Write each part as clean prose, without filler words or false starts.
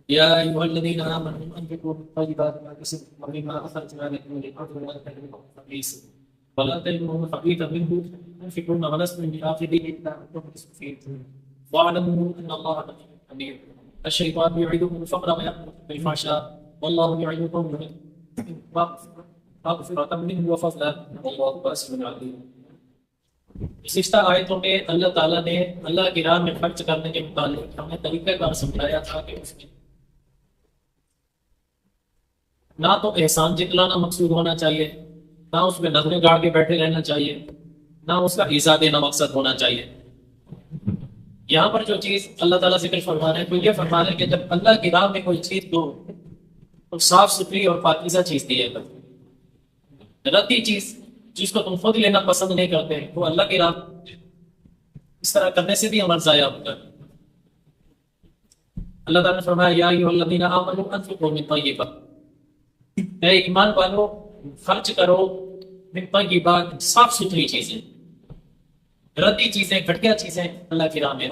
یا ایھا الذین آمنوا انفقوا من طیبات ما کسبتم ومما اخرجنا لکم من الارض ولا تیمموا الخبیث منه انفقوا ما لستم بآخذیه الا ان تغمسوا فیہ واعلموا ان اللہ غنی حمید. الشیطان یعدکم الفقر ویأمرکم بالفحشاء واللہ یعدکم مغفرۃ منہ وفضلا واللہ واسع علیم. گزشتہ آیتوں میں اللہ تعالیٰ نے اللہ کی راہ میں خرچ کرنے کے متعلق ہمیں طریقہ کار سمجھایا تھا کہ اس میں نہ تو احسان جتلانا مقصود ہونا چاہیے، نہ اس میں نظریں گاڑ کے بیٹھے رہنا چاہیے، نہ اس کا ایزا دینا مقصد ہونا چاہیے. یہاں پر جو چیز اللہ تعالیٰ ذکر فرما رہے ہیں تو یہ فرما رہے ہیں کہ جب اللہ کی راہ میں کوئی چیز دو تو صاف ستھری اور پاکیزہ چیز دیے گا. ردی چیز جس کو تم خود لینا پسند نہیں کرتے وہ اللہ کی راہ اس طرح کرنے سے بھی عمل ضائع ہوتا ہے. اللہ تعالیٰ نے فرمایا یا ایھا الذین آمنوا انفقوا من طیبات، اے ایمان والو خرچ کرو من طیبات صاف ستھری چیزیں، ردی چیزیں گھٹیا چیزیں اللہ کی راہ میں.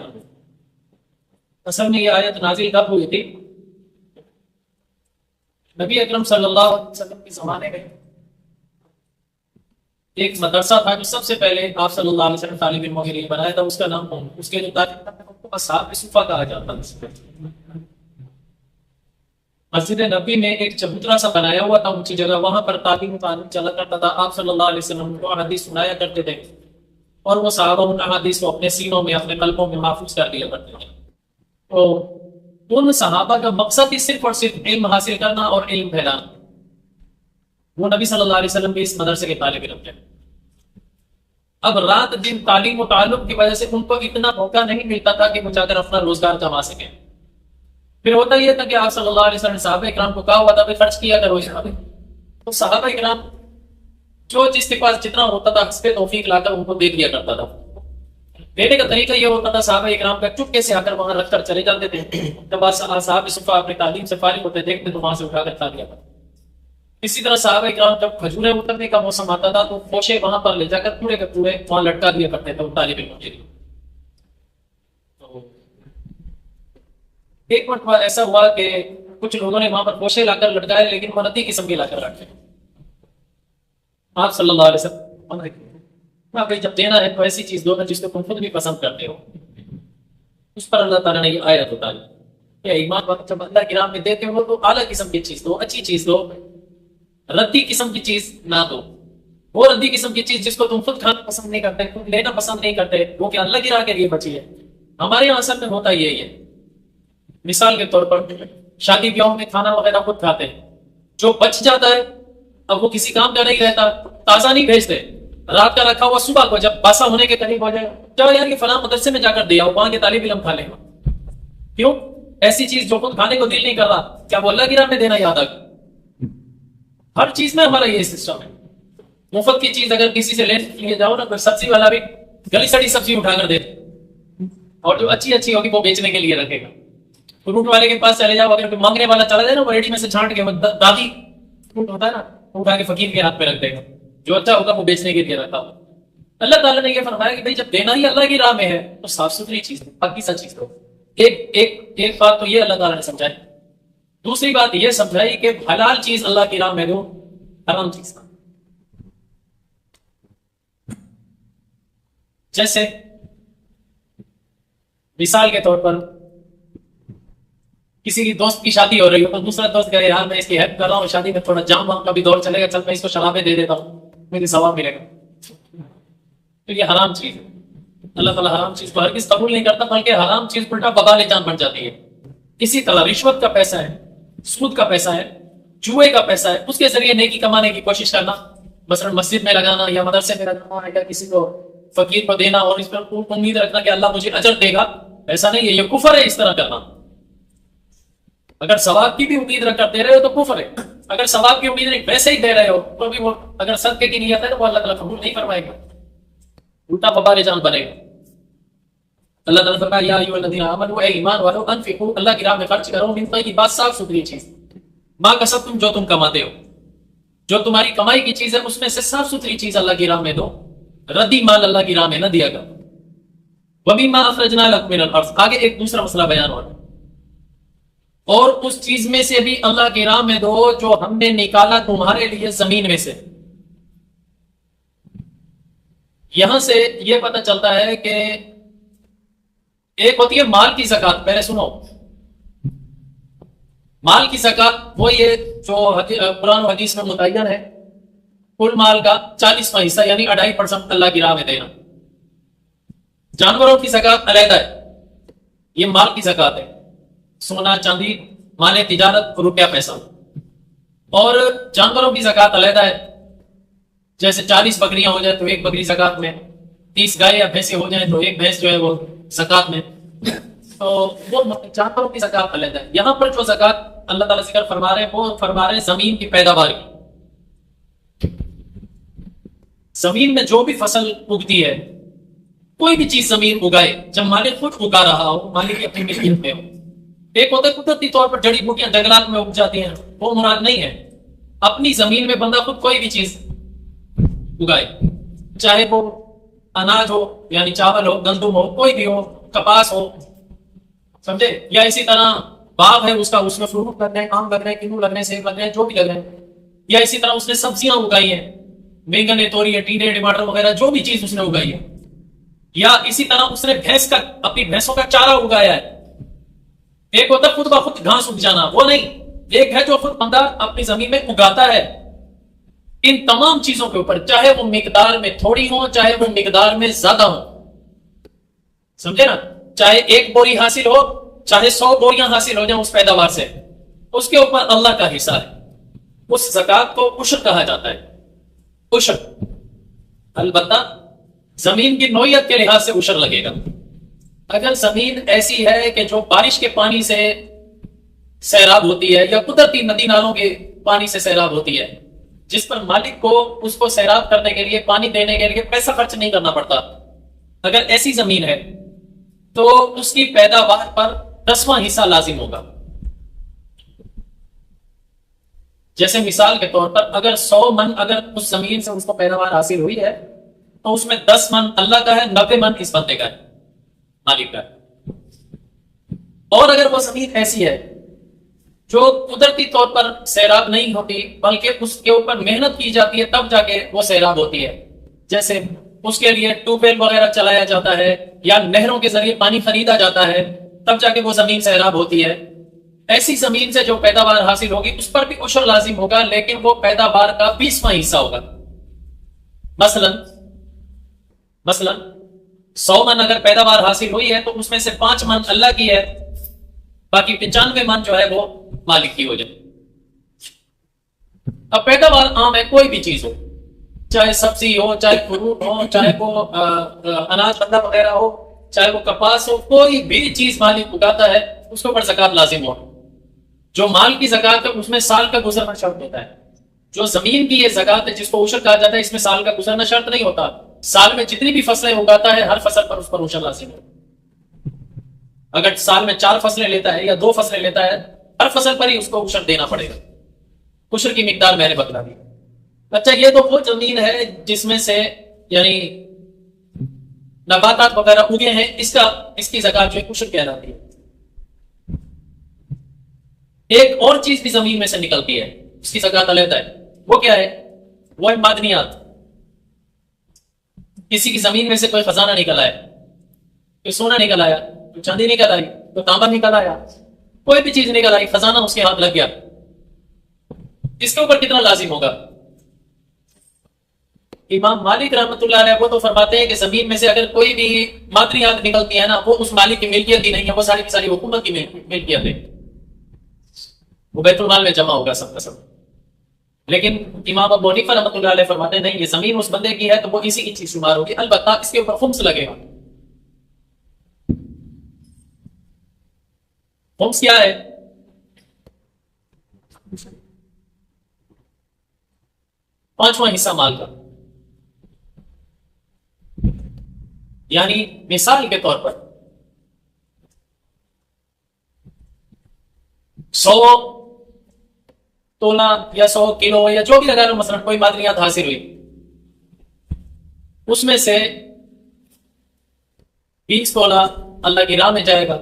اصل میں یہ آیت نازل کب ہوئی تھی؟ نبی اکرم صلی اللہ علیہ وسلم کے زمانے میں ایک مدرسہ تھا جو سب سے پہلے آپ صلی اللہ علیہ وسلم طالب علموں کے لیے بنایا تھا. اس کا نام اس کے جو طالب اصحاب صفہ کہا جاتا تھا. مسجد نبی میں ایک چبوترا سا بنایا ہوا تھا اونچی جگہ، وہاں پر تعلیم چلا کرتا تھا. آپ صلی اللہ علیہ وسلم کو حدیث سنایا کرتے تھے اور وہ صحابہ ان حدیث کو اپنے سینوں میں اپنے قلبوں میں محفوظ کر دیا کرتے تھے. تو ان صحابہ کا مقصد ہی صرف اور صرف علم حاصل کرنا اور علم پھیلانا. وہ نبی صلی اللہ علیہ وسلم بھی اس مدرسے کے طالب علم تھے. اب رات دن تعلیم و تعلق کی وجہ سے ان کو اتنا موقع نہیں ملتا تھا کہ وہ جا کر اپنا روزگار کما سکیں. پھر ہوتا یہ تھا کہ آپ صلی اللہ علیہ وسلم نے صحابہ اکرام کو کہا ہوا تھا کہ خرچ کیا کرو اس میں. تو صحابہ اکرام جو جس کے پاس جتنا ہوتا تھا حسب توفیق لا کر ان کو دے دیا کرتا تھا. دینے کا طریقہ یہ ہوتا تھا صحابہ اکرام کا چپکے سے آ کر وہاں رکھ کر چلے جاتے تھے. جب صحابہ صفحہ اپنی تعلیم سے فارغ ہوتے دیکھتے تو وہاں سے اٹھا کر کھا لیا کرتے. اسی طرح صحابہ اکرام جب کھجوریں اترنے کا موسم آتا تھا تو خوشے وہاں پر لے جا کر پورے کے پورے وہاں لٹکا دیا کرتے تھے طالب علموں کے لیے. ایک مرتبہ ایسا ہوا کہ کچھ لوگوں نے وہاں پر خوشے لا کر لٹکائے لیکن وہ ردی قسم کے لا کر رکھے. آپ صلی اللہ علیہ وسلم جب دینا ہے تو ایسی چیز دو نا جس کو تم خود بھی پسند کرتے ہو. اس پر اللہ تعالیٰ نے یہ آیت اتاری کہ ایمان والو جب اللہ کی راہ میں دیتے ہو تو اعلیٰ قسم کی چیز دو، اچھی چیز دو، ردی قسم کی چیز نہ دو. وہ ردی قسم کی چیز جس کو تم خود کھانا پسند نہیں کرتے، خود لینا پسند نہیں کرتے، وہ کہ اللہ کی راہ کے لیے بچی ہے. ہمارے یہاں اصل میں ہوتا یہی ہے. مثال کے طور پر شادی بیاہوں میں کھانا وغیرہ خود کھاتے ہیں، جو بچ جاتا ہے اب وہ کسی کام کا نہیں رہتا، تازہ نہیں بھیجتے، رات کا رکھا ہوا صبح کو جب باسا ہونے کے قریب ہو جائے چلو یار کہ فلاں مدرسے میں جا کر دیا وہاں کے طالب علم کھا لیں گا. کیوں؟ ایسی چیز جو خود کھانے کو دل نہیں کر رہا کیا وہ اللہ کی راہ میں دینا یاد آگا؟ ہر چیز میں ہمارا یہ سسٹم ہے. مفت کی چیز اگر کسی سے لینے جاؤ نا، کوئی سبزی والا بھی گلی سڑی سبزی اٹھا کر دے اور جو اچھی اچھی ہوگی وہ بیچنے کے لیے رکھے گا. فروٹ والے کے پاس چلے جاؤ، اگر کوئی مانگنے والا چلا جائے نا وہ ریڈی میں سے چھانٹ کے دادی فروٹ ہوتا ہے نا وہ اٹھا کے فقیر کے ہاتھ پہ رکھ دے گا، جو اچھا ہوگا وہ بیچنے کے لیے رکھا ہوگا. اللہ تعالیٰ نے یہ فرمایا کہ بھائی جب دینا ہی اللہ کی راہ میں ہے تو صاف ستھری چیز پاکیزہ چیز دو. ایک بات تو یہ اللہ تعالیٰ نے سمجھائی. دوسری بات یہ سمجھائی کہ حلال چیز اللہ کی راہ میں دو، حرام چیز. جیسے مثال کے طور پر کسی کی دوست کی شادی ہو رہی ہو تو دوسرا دوست کہے یار میں اس کی ہیلپ کر رہا ہوں شادی میں، تھوڑا جام وام کا بھی دور چلے گا، چل میں اس کو شرابیں دے دیتا ہوں مجھے ثواب ملے گا. تو یہ حرام چیز ہے. اللہ تعالیٰ حرام چیز کو ہرگز قبول نہیں کرتا، بلکہ حرام چیز الٹا وبال جان بن جاتی ہے. اسی طرح رشوت کا پیسہ ہے، سود کا پیسہ ہے، جوئے کا پیسہ ہے، اس کے ذریعے نیکی کمانے کی کوشش کرنا، مثلا مسجد میں لگانا یا مدرسے میں لگانا یا کسی کو فقیر کو دینا اور اس پر امید رکھنا کہ اللہ مجھے اجر دے گا، ایسا نہیں ہے، یہ کفر ہے. اس طرح کرنا اگر ثواب کی بھی امید رکھ کر دے رہے ہو تو کفر ہے. اگر ثواب کی امید نہیں ویسے ہی دے رہے ہو تو بھی وہ اگر صدقے کی نیت ہے تو وہ اللہ تعالیٰ قبول نہیں فرمائے گا، الٹا وبال جان بنے گا. اللہ تعالیٰ فرمایا یا ایھا الذین آمنوا، اے ایمان والو، انفقوا اللہ کی راہ میں خرچ کرو، من طیبات صاف ستھری چیز، ما کسبتم جو تم کماتے ہو، جو تمہاری کمائی کی چیز ہے اس میں سے صاف ستھری چیز اللہ کی راہ میں دو، ردی مال اللہ کی راہ میں نہ دیا گا. وَمِمَّا أَخْرَجْنَا لَكُم مِّنَ الْأَرْضِ، آگے ایک دوسرا مسئلہ بیان ہو رہا ہے، اور اس چیز میں سے بھی اللہ کی راہ میں دو جو ہم نے نکالا تمہارے لیے زمین میں سے۔ یہاں سے یہ پتہ چلتا ہے کہ ایک ہوتی ہے مال کی زکوٰۃ، پہلے سنو، مال کی زکوٰۃ وہ یہ جو قرآن و حدیث میں متعین ہے، کل مال کا 40واں حصہ یعنی 2.5% اللہ کی راہ میں دینا۔ جانوروں کی زکوٰۃ علیحدہ ہے، یہ مال کی زکوٰۃ ہے، سونا چاندی مال تجارت روپیہ پیسہ، اور جانوروں کی زکوٰۃ علیحدہ ہے، جیسے 40 بکریاں ہو جائے تو ایک بکری زکوٰۃ میں، 30 گائے یا بھینسیں ہو جائیں تو ایک بھینس جو ہے وہ زکوٰۃ میں، تو وہ جانوروں کی زکوٰۃ علیحدہ ہے۔ یہاں پر جو زکوٰۃ اللہ تعالیٰ ذکر فرما رہے ہیں وہ فرما رہے ہیں زمین کی پیداوار کی۔ زمین میں جو بھی فصل اگتی ہے، کوئی بھی چیز زمین اگائے، جب مالک خود اگا رہا ہو، مالک کی اپنی ملکیت میں ہو، ایک ہوتا ہے قدرتی طور پر جڑی بوٹیاں جنگلات میں اگ جاتی ہیں، وہ مراد نہیں ہے، اپنی زمین میں بندہ خود کوئی بھی چیز اگائے، چاہے وہ اناج ہو یعنی چاول ہو، گندم ہو، کوئی بھی ہو، کپاس ہو، سمجھے، یا اسی طرح باغ ہے اس کا، اس میں فروٹ لگ رہے ہیں، آم لگ رہے ہیں، کنو لگ رہے ہیں، سیب لگ رہے ہیں، جو بھی لگ رہے ہیں، یا اسی طرح اس نے سبزیاں اگائی ہیں، بینگن ہے، توری ہے، ٹیڈے، ٹماٹر وغیرہ، جو بھی چیز اس نے اگائی ہے، یا اسی طرح اس نے بھینس کا، اپنی بھینسوں کا چارہ اگایا ہے۔ ایک ہوتا ہے خود بخود گھاس اگ جانا، وہ نہیں، ایک ہے جو خود بندہ اپنی زمین میں اگاتا ہے۔ ان تمام چیزوں کے اوپر چاہے وہ مقدار میں تھوڑی ہو، چاہے وہ مقدار میں زیادہ ہو، سمجھے نا، چاہے ایک بوری حاصل ہو، چاہے 100 بوریاں حاصل ہو جائیں اس پیداوار سے، اس کے اوپر اللہ کا حصہ ہے۔ اس زکوٰۃ کو عشر کہا جاتا ہے، عشر، البتہ زمین کی نوعیت کے لحاظ سے عشر لگے گا۔ اگر زمین ایسی ہے کہ جو بارش کے پانی سے سیراب ہوتی ہے، یا قدرتی ندی نالوں کے پانی سے سیراب ہوتی ہے، جس پر مالک کو اس کو سیراب کرنے کے لیے، پانی دینے کے لیے پیسہ خرچ نہیں کرنا پڑتا، اگر ایسی زمین ہے تو اس کی پیداوار پر 10واں حصہ لازم ہوگا۔ جیسے مثال کے طور پر اگر 100 من اگر اس زمین سے اس کو پیداوار حاصل ہوئی ہے تو اس میں 10 من اللہ کا ہے، 90 من اس بندے کا ہے، مالک کا ہے۔ اور اگر وہ زمین ایسی ہے جو قدرتی طور پر سیراب نہیں ہوتی بلکہ اس کے اوپر محنت کی جاتی ہے تب جا کے وہ سیراب ہوتی ہے، جیسے اس کے لیے ٹیوب ویل وغیرہ چلایا جاتا ہے یا نہروں کے ذریعے پانی خریدا جاتا ہے، تب جا کے وہ زمین سیراب ہوتی ہے، ایسی زمین سے جو پیداوار حاصل ہوگی اس پر بھی عشر لازم ہوگا، لیکن وہ پیداوار کا 20واں حصہ ہوگا۔ مثلا 100 من اگر پیداوار حاصل ہوئی ہے تو اس میں سے 5 من اللہ کی ہے، باقی 95 من جو ہے وہ مالک کی ہو جائے۔ اب پیداوار عام ہے، کوئی بھی چیز ہو، چاہے سبزی ہو، چاہے فروٹ ہو، چاہے وہ اناج پتا وغیرہ ہو، چاہے وہ کپاس ہو، کوئی بھی چیز مالک اگاتا ہے اس کے اوپر زکوٰۃ لازم ہو۔ جو مال کی زکوٰۃ ہے اس میں سال کا گزرنا شرط ہوتا ہے، جو زمین کی یہ زکوٰۃ ہے جس کو عشر کہا جاتا ہے، اس میں سال کا گزرنا شرط نہیں ہوتا، سال میں جتنی بھی فصلیں اگاتا ہے ہر فصل پر اس پر عشر لازم ہے۔ اگر سال میں 4 فصلیں لیتا ہے یا 2 فصلیں لیتا ہے، ہر فصل پر ہی اس کو عشر دینا پڑے گا۔ عشر کی مقدار میں نے بتلا دی۔ اچھا، یہ تو وہ زمین ہے جس میں سے یعنی نباتات وغیرہ اگے ہیں، اس کی زکوٰۃ جو ہے عشر کہلاتی ہے۔ ایک اور چیز بھی زمین میں سے نکلتی ہے، اس کی زکوٰۃ علیحدہ ہے، وہ کیا ہے؟ وہ ہے معدنیات۔ کسی کی زمین میں سے کوئی خزانہ نکل آیا، کوئی سونا نکل آیا، کوئی چاندی نکل آئی، کوئی تانبا نکل آیا، کوئی بھی چیز نکل آئی، خزانہ اس کے ہاتھ لگ گیا، اس کے اوپر کتنا لازم ہوگا؟ امام مالک رحمۃ اللہ علیہ وہ تو فرماتے ہیں کہ زمین میں سے اگر کوئی بھی معدنیات نکلتی ہے نا، وہ اس مالک کی ملکیت ہی نہیں ہے، وہ ساری کی ساری حکومت کی ملکیت ہے، وہ بیت المال میں جمع ہوگا سب کا سب۔ لیکن امام ابو حنیفہ رحمۃ اللہ علیہ فرماتے ہیں نہیں، یہ زمین اس بندے کی ہے تو وہ اسی کی چیز شمار ہوگی، البتہ اس کے اوپر خمس لگے گا۔ خمس کیا ہے؟ پانچواں حصہ مال کا، یعنی مثال کے طور پر 100 تولہ یا 100 کلو یا جو بھی لگا لو، مثلا کوئی معدنیات حاصل ہوئی، اس میں سے 20 تولہ اللہ کی راہ میں جائے گا،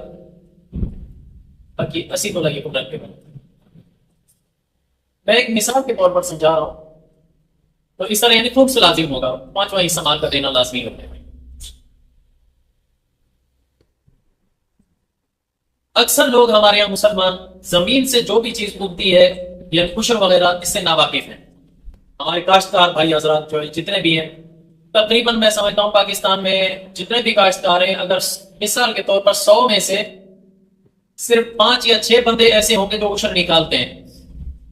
باقی 80 تولہ یہ قدرت کے بنتا ہے۔ میں ایک مثال کے طور پر سمجھا رہا ہوں، تو اس طرح یعنی خود سے لازم ہوگا 5واں حصہ مال کا دینا لازمی ہوتا ہے۔ اکثر لوگ ہمارے یہاں مسلمان زمین سے جو بھی چیز اگتی ہے یا خشر وغیرہ اس سے ناواقف ہیں۔ ہمارے کاشتکار بھائی حضرات جو جتنے بھی ہیں، تقریباً میں سمجھتا ہوں پاکستان میں جتنے بھی کاشتکار ہیں، اگر مثال کے طور پر 100 میں سے صرف 5 یا 6 بندے ایسے ہوں گے جو عشر نکالتے ہیں،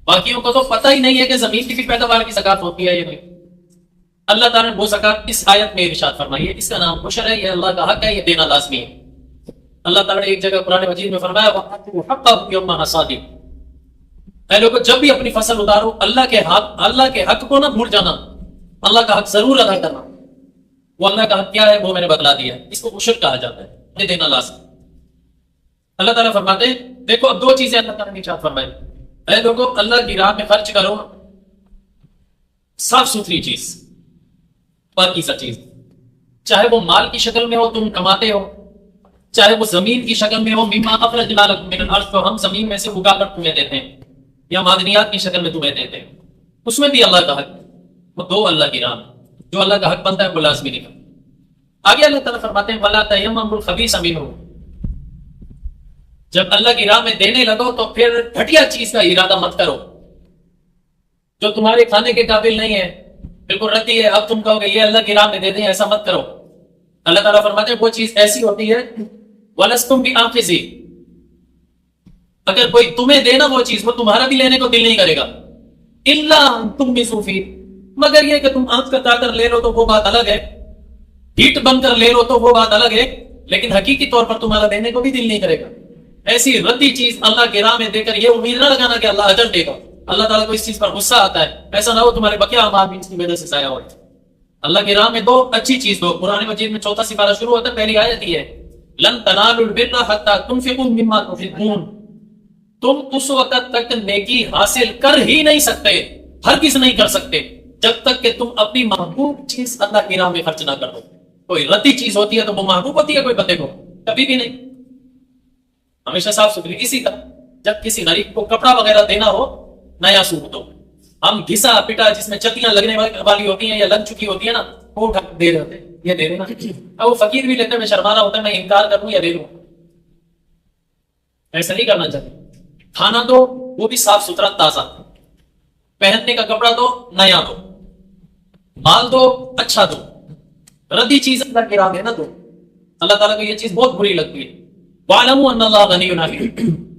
باقیوں کو تو پتہ ہی نہیں ہے کہ زمین کی بھی پیداوار کی زکات ہوتی ہے یا نہیں۔ اللہ تعالیٰ نے وہ زکات اس آیت میں ارشاد فرمائی ہے، اس کا نام عشر ہے، یہ اللہ کا حق ہے، یہ دینا لازمی ہے۔ اللہ تعالیٰ نے ایک جگہ قرآن مجید میں فرمایا وَآتُوا حَقَّهُ يَوْمَ حَصَادِهِ، اے لوگوں جب بھی اپنی فصل اتارو اللہ کے حق کو نہ بھول جانا، اللہ کا حق ضرور ادا کرنا۔ وہ اللہ کا حق کیا ہے وہ میں نے بتلا دیا، اس کو عشر کہا جاتا ہے، یہ دینا لازم۔ اللہ تعالیٰ فرماتے ہیں دیکھو اب 2 چیزیں اللہ تعالیٰ نے ارشاد فرمائی، اے لوگوں اللہ کی راہ میں خرچ کرو صاف ستھری چیز، پاکیزہ چیز، چاہے وہ مال کی شکل میں ہو تم کماتے ہو، چاہے وہ زمین کی شکل میں ہو، مما اخرجنا لکم من الارض، تو ہم زمین میں سے اگا کر تمہیں دیتے ہیں، یا معدنیات کی شکل میں تمہیں دیتے ہیں، اس میں بھی اللہ کا حق، وہ 2 اللہ کی راہ جو اللہ کا حق بنتا ہے وہ لازمی نکل۔ آگے اللہ تعالیٰ فرماتے ہیں وَلَا تَيَمَّمُوا الْخَبِيثَ مِنْهُ، جب اللہ کی راہ میں دینے لگو تو پھر گھٹیا چیز کا ارادہ مت کرو جو تمہارے کھانے کے قابل نہیں ہے، بالکل ردی ہے، اب تم کہو گے یہ اللہ کی راہ میں دے دیں، ایسا مت کرو۔ اللہ تعالیٰ فرماتے ہیں وہ چیز ایسی ہوتی ہے وَلَسْتُمْ بِآخِذِهِ، اگر کوئی تمہیں دینا وہ چیز، وہ تمہارا بھی لینے کو دل نہیں کرے گا، إِلَّا أَن تُغْمِسُوا فِيهِ، مگر یہ کہ تم آنکھ کتا کر لے لو تو وہ بات الگ ہے، ہیٹ بن کر لے لو تو وہ بات الگ ہے، لیکن حقیقی طور پر تمہارا دینے کو بھی دل نہیں کرے گا۔ ایسی ردی چیز اللہ کی راہ میں دے کر یہ امید نہ لگانا کہ اللہ اجر دے گا، اللہ تعالیٰ کو اس چیز پر غصہ آتا ہے، ایسا نہ ہو تمہارے بقیہ اعمال بھی اس کی وجہ سے ضائع ہو۔ اللہ کی راہ میں دو، اچھی چیز دو۔ قرآن مجید میں 4 سپارہ شروع ہوتا ہے، پہلی آیت ہی ہے لن تنالوا البر حتى تنفقوا مما تحبون، تم اس وقت تک نیکی حاصل کر ہی نہیں سکتے، ہرگز نہیں کر سکتے جب تک کہ تم اپنی محبوب چیز اللہ کی راہ میں خرچ نہ کر دو۔ کوئی ردی چیز ہوتی ہے تو وہ محبوب ہوتی ہے کوئی بندے کو؟ کبھی بھی نہیں، ہمیشہ صاف ستھری۔ اسی طرح جب کسی غریب کو کپڑا وغیرہ دینا ہو، نیا سوٹ دو، ہم گھسا پٹا جس میں چتیاں لگنے والی ہوتی ہیں یا لگ چکی ہوتی ہے نا، وہ اٹھا کے دے رہے ہوتے ہیں، یہ دے دینا۔ اب وہ فقیر بھی لیتے میں شرمانا ہوتا ہے، میں انکار کروں یا دے دوں، ایسا نہیں کرنا چاہتے۔ کھانا دو وہ بھی صاف ستھرا تازہ، پہننے کا کپڑا دو نیا دو، مال دو اچھا دو، ردی چیز اللہ کی راہ میں نہ دو۔ اللہ تعالیٰ کو یہ چیز بہت بری لگتی ہے۔ وَاعْلَمُوا أَنَّ اللَّهَ غَنِيٌّ حَمِيدٌ،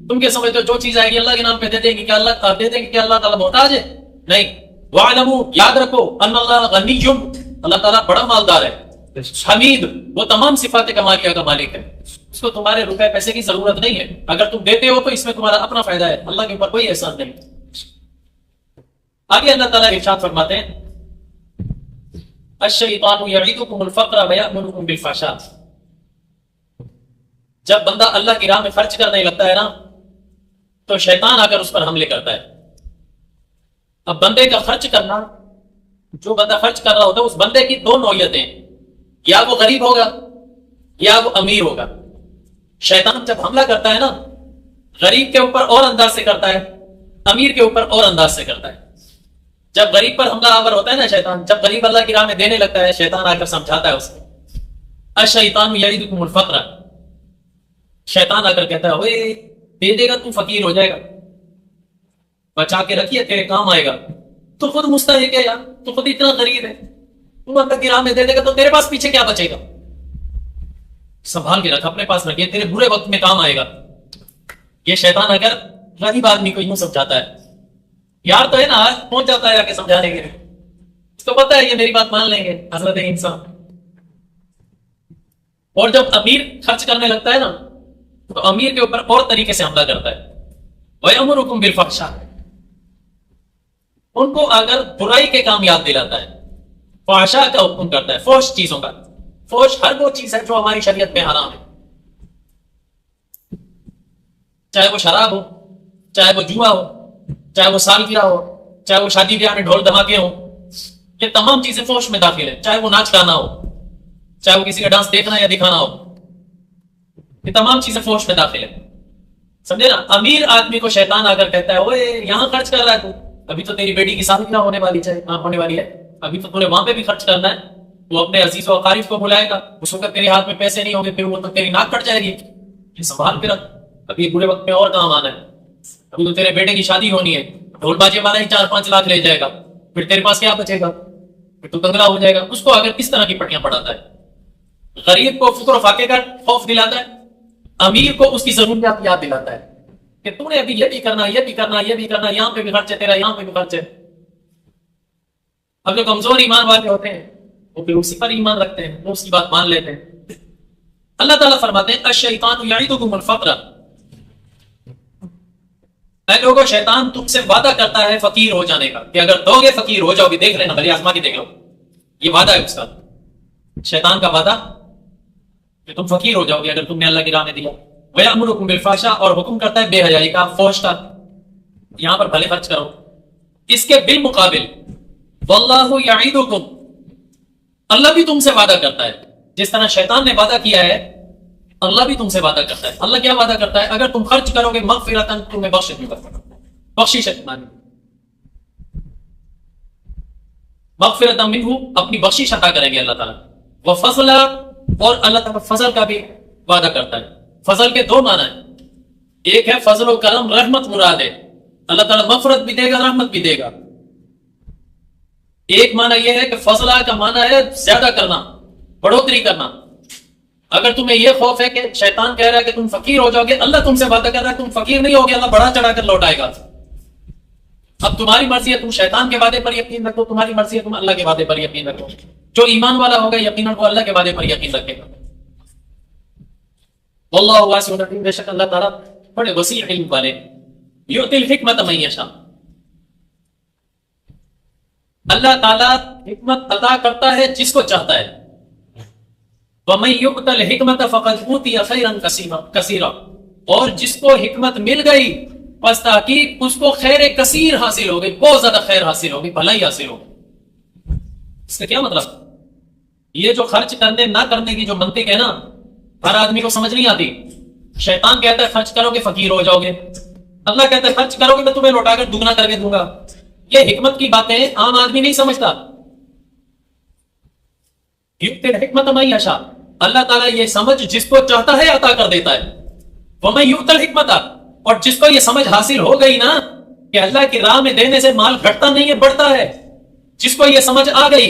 تم کیا سمجھتے ہو جو چیز آئے گی اللہ کے نام پہ دے دیں گے کہ اللہ دے دیں گے کہ اللہ تعالیٰ محتاج ہے؟ نہیں۔ وَاعْلَمُوا، یاد رکھو، أَنَّ اللَّهَ غَنِيٌّ، اللہ تعالیٰ بڑا مالدار ہے، حمید، وہ تمام صفات کمالیہ کا مالک ہے، اس کو تمہارے روپے پیسے کی ضرورت نہیں ہے، اگر تم دیتے ہو تو اس میں تمہارا اپنا فائدہ ہے، اللہ کے اوپر کوئی احسان نہیں۔ آگے اللہ تعالیٰ ارشاد فرماتے ہیں الشیطان یعیدکم الفقر ویأمرکم بالفحشاء، جب بندہ اللہ کی راہ میں خرچ کرنے لگتا ہے نا تو شیطان آ کر اس پر حملے کرتا ہے۔ اب بندے کا خرچ کرنا، جو بندہ خرچ کر رہا ہوتا ہے اس بندے کی 2 نوعیتیں، یا وہ غریب ہوگا یا وہ امیر ہوگا۔ شیطان جب حملہ کرتا ہے نا، غریب کے اوپر اور انداز سے کرتا ہے، امیر کے اوپر اور انداز سے کرتا ہے۔ جب غریب پر حملہ آور ہوتا ہے نا شیطان، جب غریب اللہ کی راہ میں دینے لگتا ہے، شیطان آ کر سمجھاتا ہے اسے، الشیطان یعیدکم الفقر، شیطان آ کر کہتا ہے اوے دے دے گا تو فقیر ہو جائے گا، بچا کے رکھیے تیرے کام آئے گا، تو خود مستحق ہے یار، تو خود اتنا غریب ہے، تو اللہ کی راہ میں دے دے گا تو تیرے پاس پیچھے کیا بچے گا؟ سنبھال کے رکھ، اپنے پاس رکھیے، تیرے برے وقت میں کام آئے گا۔ یہ شیطان اگر غریب آدمی کو یوں سمجھاتا ہے، یار تو ہے نا، آج پہنچ جاتا ہے آ کے سمجھانے کے لیے، اس کو پتا ہے یہ میری بات مان لیں گے حضرت انسان۔ اور جب امیر خرچ کرنے لگتا ہے نا تو امیر کے اوپر اور طریقے سے حملہ کرتا ہے، وَيَأْمُرُكُمْ بِالْفَحْشَاءِ، ان کو اگر برائی کے کام یاد دلاتا ہے، فحشاء کا حکم کرتا ہے، فحش چیزوں کا۔ فحش ہر وہ چیز ہے جو ہماری شریعت میں حرام ہے، چاہے وہ شراب ہو، چاہے وہ جوا ہو، چاہے وہ سالگرہ ہو، چاہے وہ شادی بیاہ میں ڈھول دھماکے ہوں، یہ تمام چیزیں فحش میں داخل ہیں، چاہے وہ ناچ گانا ہو، چاہے وہ کسی کا ڈانس دیکھنا یا دکھانا ہو، یہ تمام چیزیں فوش میں داخل ہیں. سمجھے نا؟ امیر آدمی کو شیطان آ کر کہتا ہے اوے یہاں خرچ کر رہا ہے تو ابھی تو تیری بیٹی کی شادی نہ ہونے والی ہونے والی ہے, ابھی تو تمہیں وہاں پہ بھی خرچ کرنا ہے. وہ اپنے عزیز و اقارب کو بلائے گا, اس وقت تیرے ہاتھ میں پیسے نہیں ہوں گے, پھر وہ تو تیری ناک کٹ جائے گی. یہ سنبھال کے رکھ, ابھی برے وقت میں اور کام آنا ہے. ابھی تو تیرے بیٹے کی شادی ہونی ہے, ڈھول باجے والا ہی 4-5 لاکھ لے جائے گا, پھر تیرے پاس کیا بچے گا؟ پھر تو دنگلا ہو جائے گا. اس کو اگر کس طرح کی پٹیاں پڑھاتا ہے, غریب کو فقر و فاقے کا خوف دلاتا ہے, امیر کو اس کی ضروریات یاد دلاتا ہے کہ تم نے ابھی یہ بھی کرنا, یہ بھی کرنا, یہ بھی کرنا, یہاں پہ بھی خرچ ہے تیرا, یہاں پہ بھی خرچ ہے. اب جو کمزور ایمان والے ہوتے ہیں وہ پھر اسی پر ایمان رکھتے ہیں, وہ اس کی بات مان لیتے ہیں. اللہ تعالیٰ فرماتے ہیں الشیطان یعدکم الفقر, اے لوگوں شیطان تم سے وعدہ کرتا ہے فقیر ہو جانے کا, کہ اگر دو گے فقیر ہو جاؤ گے. دیکھ لینا, بھلی آزما کے دیکھ لو, یہ وعدہ ہے اس کا, شیطان کا وعدہ کہ تم فقیر ہو جاؤ گے اگر تم نے اللہ کی راہ میں دیا. وَيَأْمُرُكُمْ بِالْفَحْشَاءِ, اور حکم کرتا ہے بے حیائی کا, فحش کا, یہاں پر بھلے خرچ کرو. اس کے بالمقابل وَاللَّهُ يَعِدُكُمْ, اللہ بھی تم سے وعدہ کرتا ہے. جس طرح شیطان نے وعدہ کیا ہے, اللہ بھی تم سے وعدہ کرتا ہے. اللہ کیا وعدہ کرتا ہے؟ اگر تم خرچ کرو گے مغفرتاً, تمہیں بخشش دوں گا, بخشش ہے تمہاری, مغفرتاً منہ, اپنی بخشش عطا کریں گے اللہ تعالیٰ. وفضلا, اور اللہ تعالیٰ فضل کا بھی وعدہ کرتا ہے. فضل کے دو معنی ہیں, ایک ہے فضل و کرم, رحمت مراد ہے, اللہ تعالیٰ مغفرت بھی دے گا, رحمت بھی دے گا. ایک معنی یہ ہے کہ فضلہ کا معنی ہے زیادہ کرنا, بڑھوتری کرنا. اگر تمہیں یہ خوف ہے کہ شیطان کہہ رہا ہے کہ تم فقیر ہو جاؤ گے, اللہ تم سے وعدہ کر رہا ہے تم فقیر نہیں ہوگے, اللہ بڑھا چڑھا کر لوٹائے گا. اب تمہاری مرضی ہے تم شیطان کے وعدے پر یقین رکھو, تمہاری مرضی ہے تم اللہ کے وعدے پر یقین رکھو. جو ایمان والا ہوگا یقیناً وہ اللہ کے وعدے پر یقین رکھے گا. واللہ واسع علیم, بے شک اللہ تعالیٰ بڑے وسیع علم والے. یؤتی الحکمت من یشاء, اللہ تعالیٰ حکمت عطا کرتا ہے جس کو چاہتا ہے. وَمَن يُؤْتَ الْحِكْمَةَ فَقَدْ أُوتِيَ خَيْرًا كَثِيرًا, اور جس کو حکمت مل گئی پس تحقیق اس کو خیر کثیر حاصل ہو گئی, بہت زیادہ خیر حاصل ہوگی, بھلائی حاصل ہوگی. اس کا کیا مطلب؟ یہ جو خرچ کرنے نہ کرنے کی جو منطق ہے نا, ہر آدمی کو سمجھ نہیں آتی. شیطان کہتا ہے خرچ کرو گے فقیر ہو جاؤ گے, اللہ کہتا ہے خرچ کرو گے میں تمہیں لوٹا کر دگنا کر کے دوں گا. یہ حکمت کی باتیں عام آدمی نہیں سمجھتا. حکمت من یشاء, اللہ تعالیٰ یہ سمجھ جس کو چاہتا ہے عطا کر دیتا ہے. وَمَن یُؤْتَ الْحِکْمَةَ, اور جس کو یہ سمجھ حاصل ہو گئی نا کہ اللہ کی راہ میں دینے سے مال گھٹتا نہیں ہے بڑھتا ہے, جس کو یہ سمجھ آ گئی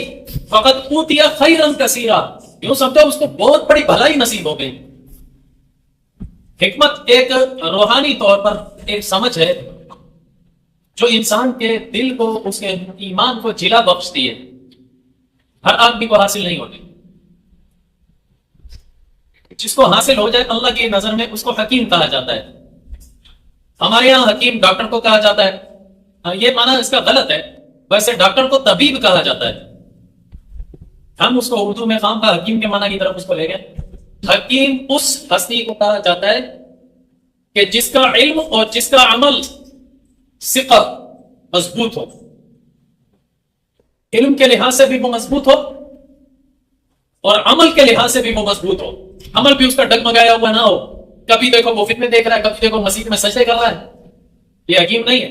فقط اوتیا خیرا کثیرا, یوں سمجھو اس کو بہت بڑی بھلائی نصیب ہو گئی. حکمت ایک روحانی طور پر ایک سمجھ ہے جو انسان کے دل کو, اس کے ایمان کو جلا بخشتی ہے. ہر آدمی کو حاصل نہیں ہوتی. جس کو حاصل ہو جائے اللہ کی نظر میں اس کو حکیم کہا جاتا ہے. ہمارے یہاں حکیم ڈاکٹر کو کہا جاتا ہے, یہ معنی اس کا غلط ہے. ویسے ڈاکٹر کو طبیب کہا جاتا ہے. ہم اس کو اردو میں خام کا حکیم کے معنی کی طرف اس کو لے گئے. حکیم اس ہستی کو کہا جاتا ہے کہ جس کا علم اور جس کا عمل ثقہ مضبوط ہو. علم کے لحاظ سے بھی وہ مضبوط ہو اور عمل کے لحاظ سے بھی وہ مضبوط ہو. عمل بھی اس کا ڈگمگایا ہوا نہ ہو, کبھی دیکھو وہ فتنے دیکھ رہا ہے, کبھی دیکھو مسجد میں سجدے کر رہا ہے. یہ حکیم نہیں ہے.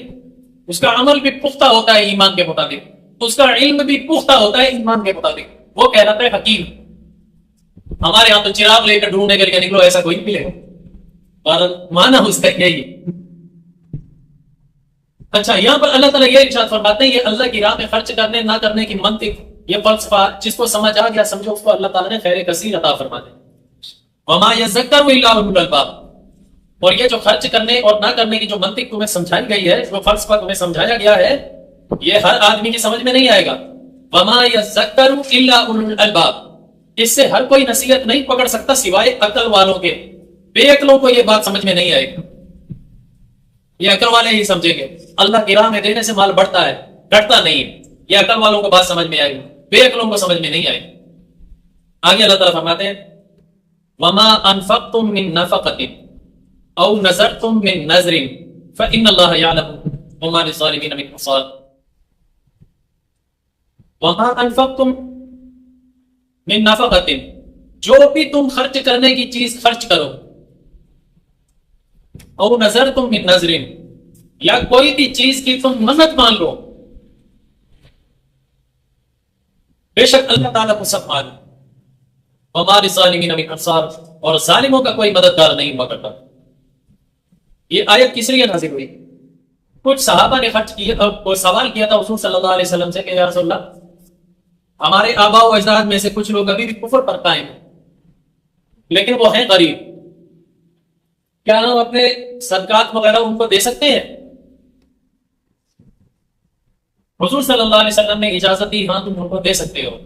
اس کا عمل بھی پختہ ہوتا ہے ایمان کے مطابق, اس کا علم بھی پختہ ہوتا ہے ایمان کے مطابق, وہ کہلاتا ہے حکیم. ہمارے یہاں تو چراغ لے کر ڈھونڈنے کے لیے نکلو, ایسا کوئی ملے گا, اور مانا اس کا یہی. اچھا, یہاں پر اللہ تعالیٰ یہ ارشاد فرماتے ہیں, یہ اللہ کی راہ میں خرچ کرنے نہ کرنے کی منطق, یہ فلسفہ جس کو سمجھ آ گیا سمجھو اس کو اللہ تعالیٰ نے خیر کثیر عطا فرما دے. وما یذکر الا اولو الالباب, اور یہ جو خرچ کرنے اور نہ کرنے کی جو منطق تمہیں سمجھائی گئی ہے, جو فلسفہ تمہیں سمجھایا گیا ہے, یہ ہر آدمی کی سمجھ میں نہیں آئے گا. وما یذکر الا اولو الالباب, اس سے ہر کوئی نصیحت نہیں پکڑ سکتا سوائے عقل والوں کے. بے عقلوں کو یہ بات سمجھ میں نہیں آئے گی. یہ عقل والے ہی سمجھیں گے. اللہ کی راہ میں دینے سے مال بڑھتا ہے, گھٹتا نہیں. یہ عقل والوں کو بات سمجھ میں آئے گی, بے عقلوں کو سمجھ میں نہیں آئے گی. آگے اللہ تعالیٰ فرماتے ہیں وما انفقتم من نفقۃ او نذرتم من نذر فان اللہ یعلم وما للظالمین من انصار. وما انفقتم من نفقۃ, جو بھی تم خرچ کرنے کی چیز خرچ کرو, او نظر تم من نظر، یا کوئی بھی چیز کی تم منت مان لو، بے شک اللہ تعالیٰ کو سب معلوم، وما للظالمین من انصار، اور ظالموں کا کوئی مددگار نہیں ہوا کرتا۔ یہ آیت کس لیے نازل ہوئی؟ کچھ صحابہ نے خرچ کیا، کوئی سوال کیا تھا حضور صلی اللہ علیہ وسلم سے کہ یا رسول اللہ، ہمارے آباء و اجداد میں سے کچھ لوگ ابھی بھی کفر پر قائم ہیں لیکن وہ ہیں غریب، کیا ہم اپنے صدقات وغیرہ ان کو دے سکتے ہیں؟ حضور صلی اللہ علیہ وسلم نے اجازت دی، ہاں تم ان کو دے سکتے ہو،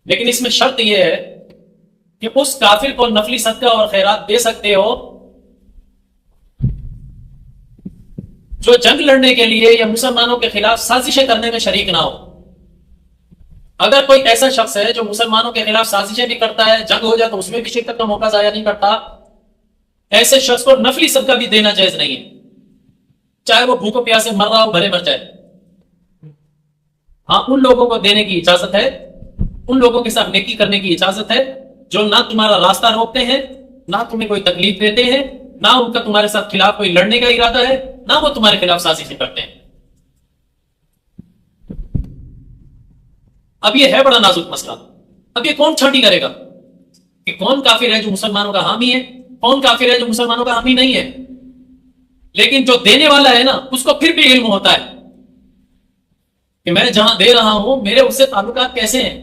لیکن اس میں شرط یہ ہے کہ اس کافر کو نفلی صدقہ اور خیرات دے سکتے ہو جو جنگ لڑنے کے لیے یا مسلمانوں کے خلاف سازشیں کرنے میں شریک نہ ہو۔ اگر کوئی ایسا شخص ہے جو مسلمانوں کے خلاف سازشیں بھی کرتا ہے، جنگ ہو جائے تو اس میں بھی شرکت کا موقع ضائع نہیں کرتا، ایسے شخص کو نفلی صدقہ بھی دینا جائز نہیں ہے، چاہے وہ بھوکو پیاسے مر رہا ہو، بھلے مر جائے۔ ہاں ان لوگوں کو دینے کی اجازت ہے، ان لوگوں کے ساتھ نیکی کرنے کی اجازت ہے جو نہ تمہارا راستہ روکتے ہیں، نہ تمہیں کوئی تکلیف دیتے ہیں، نہ ان کا تمہارے ساتھ خلاف کوئی لڑنے کا ارادہ ہے، نہ وہ تمہارے خلاف سازشیں کرتے ہیں۔ اب یہ ہے بڑا نازک مسئلہ، اب یہ کون چھانٹی کرے گا کہ کون کافر ہے جو مسلمانوں کا حامی ہے، کون کافر ہے جو مسلمانوں کا حامی نہیں ہے؟ لیکن جو دینے والا ہے نا، اس کو پھر بھی علم ہوتا ہے کہ میں جہاں دے رہا ہوں میرے اس سے تعلقات کیسے ہیں،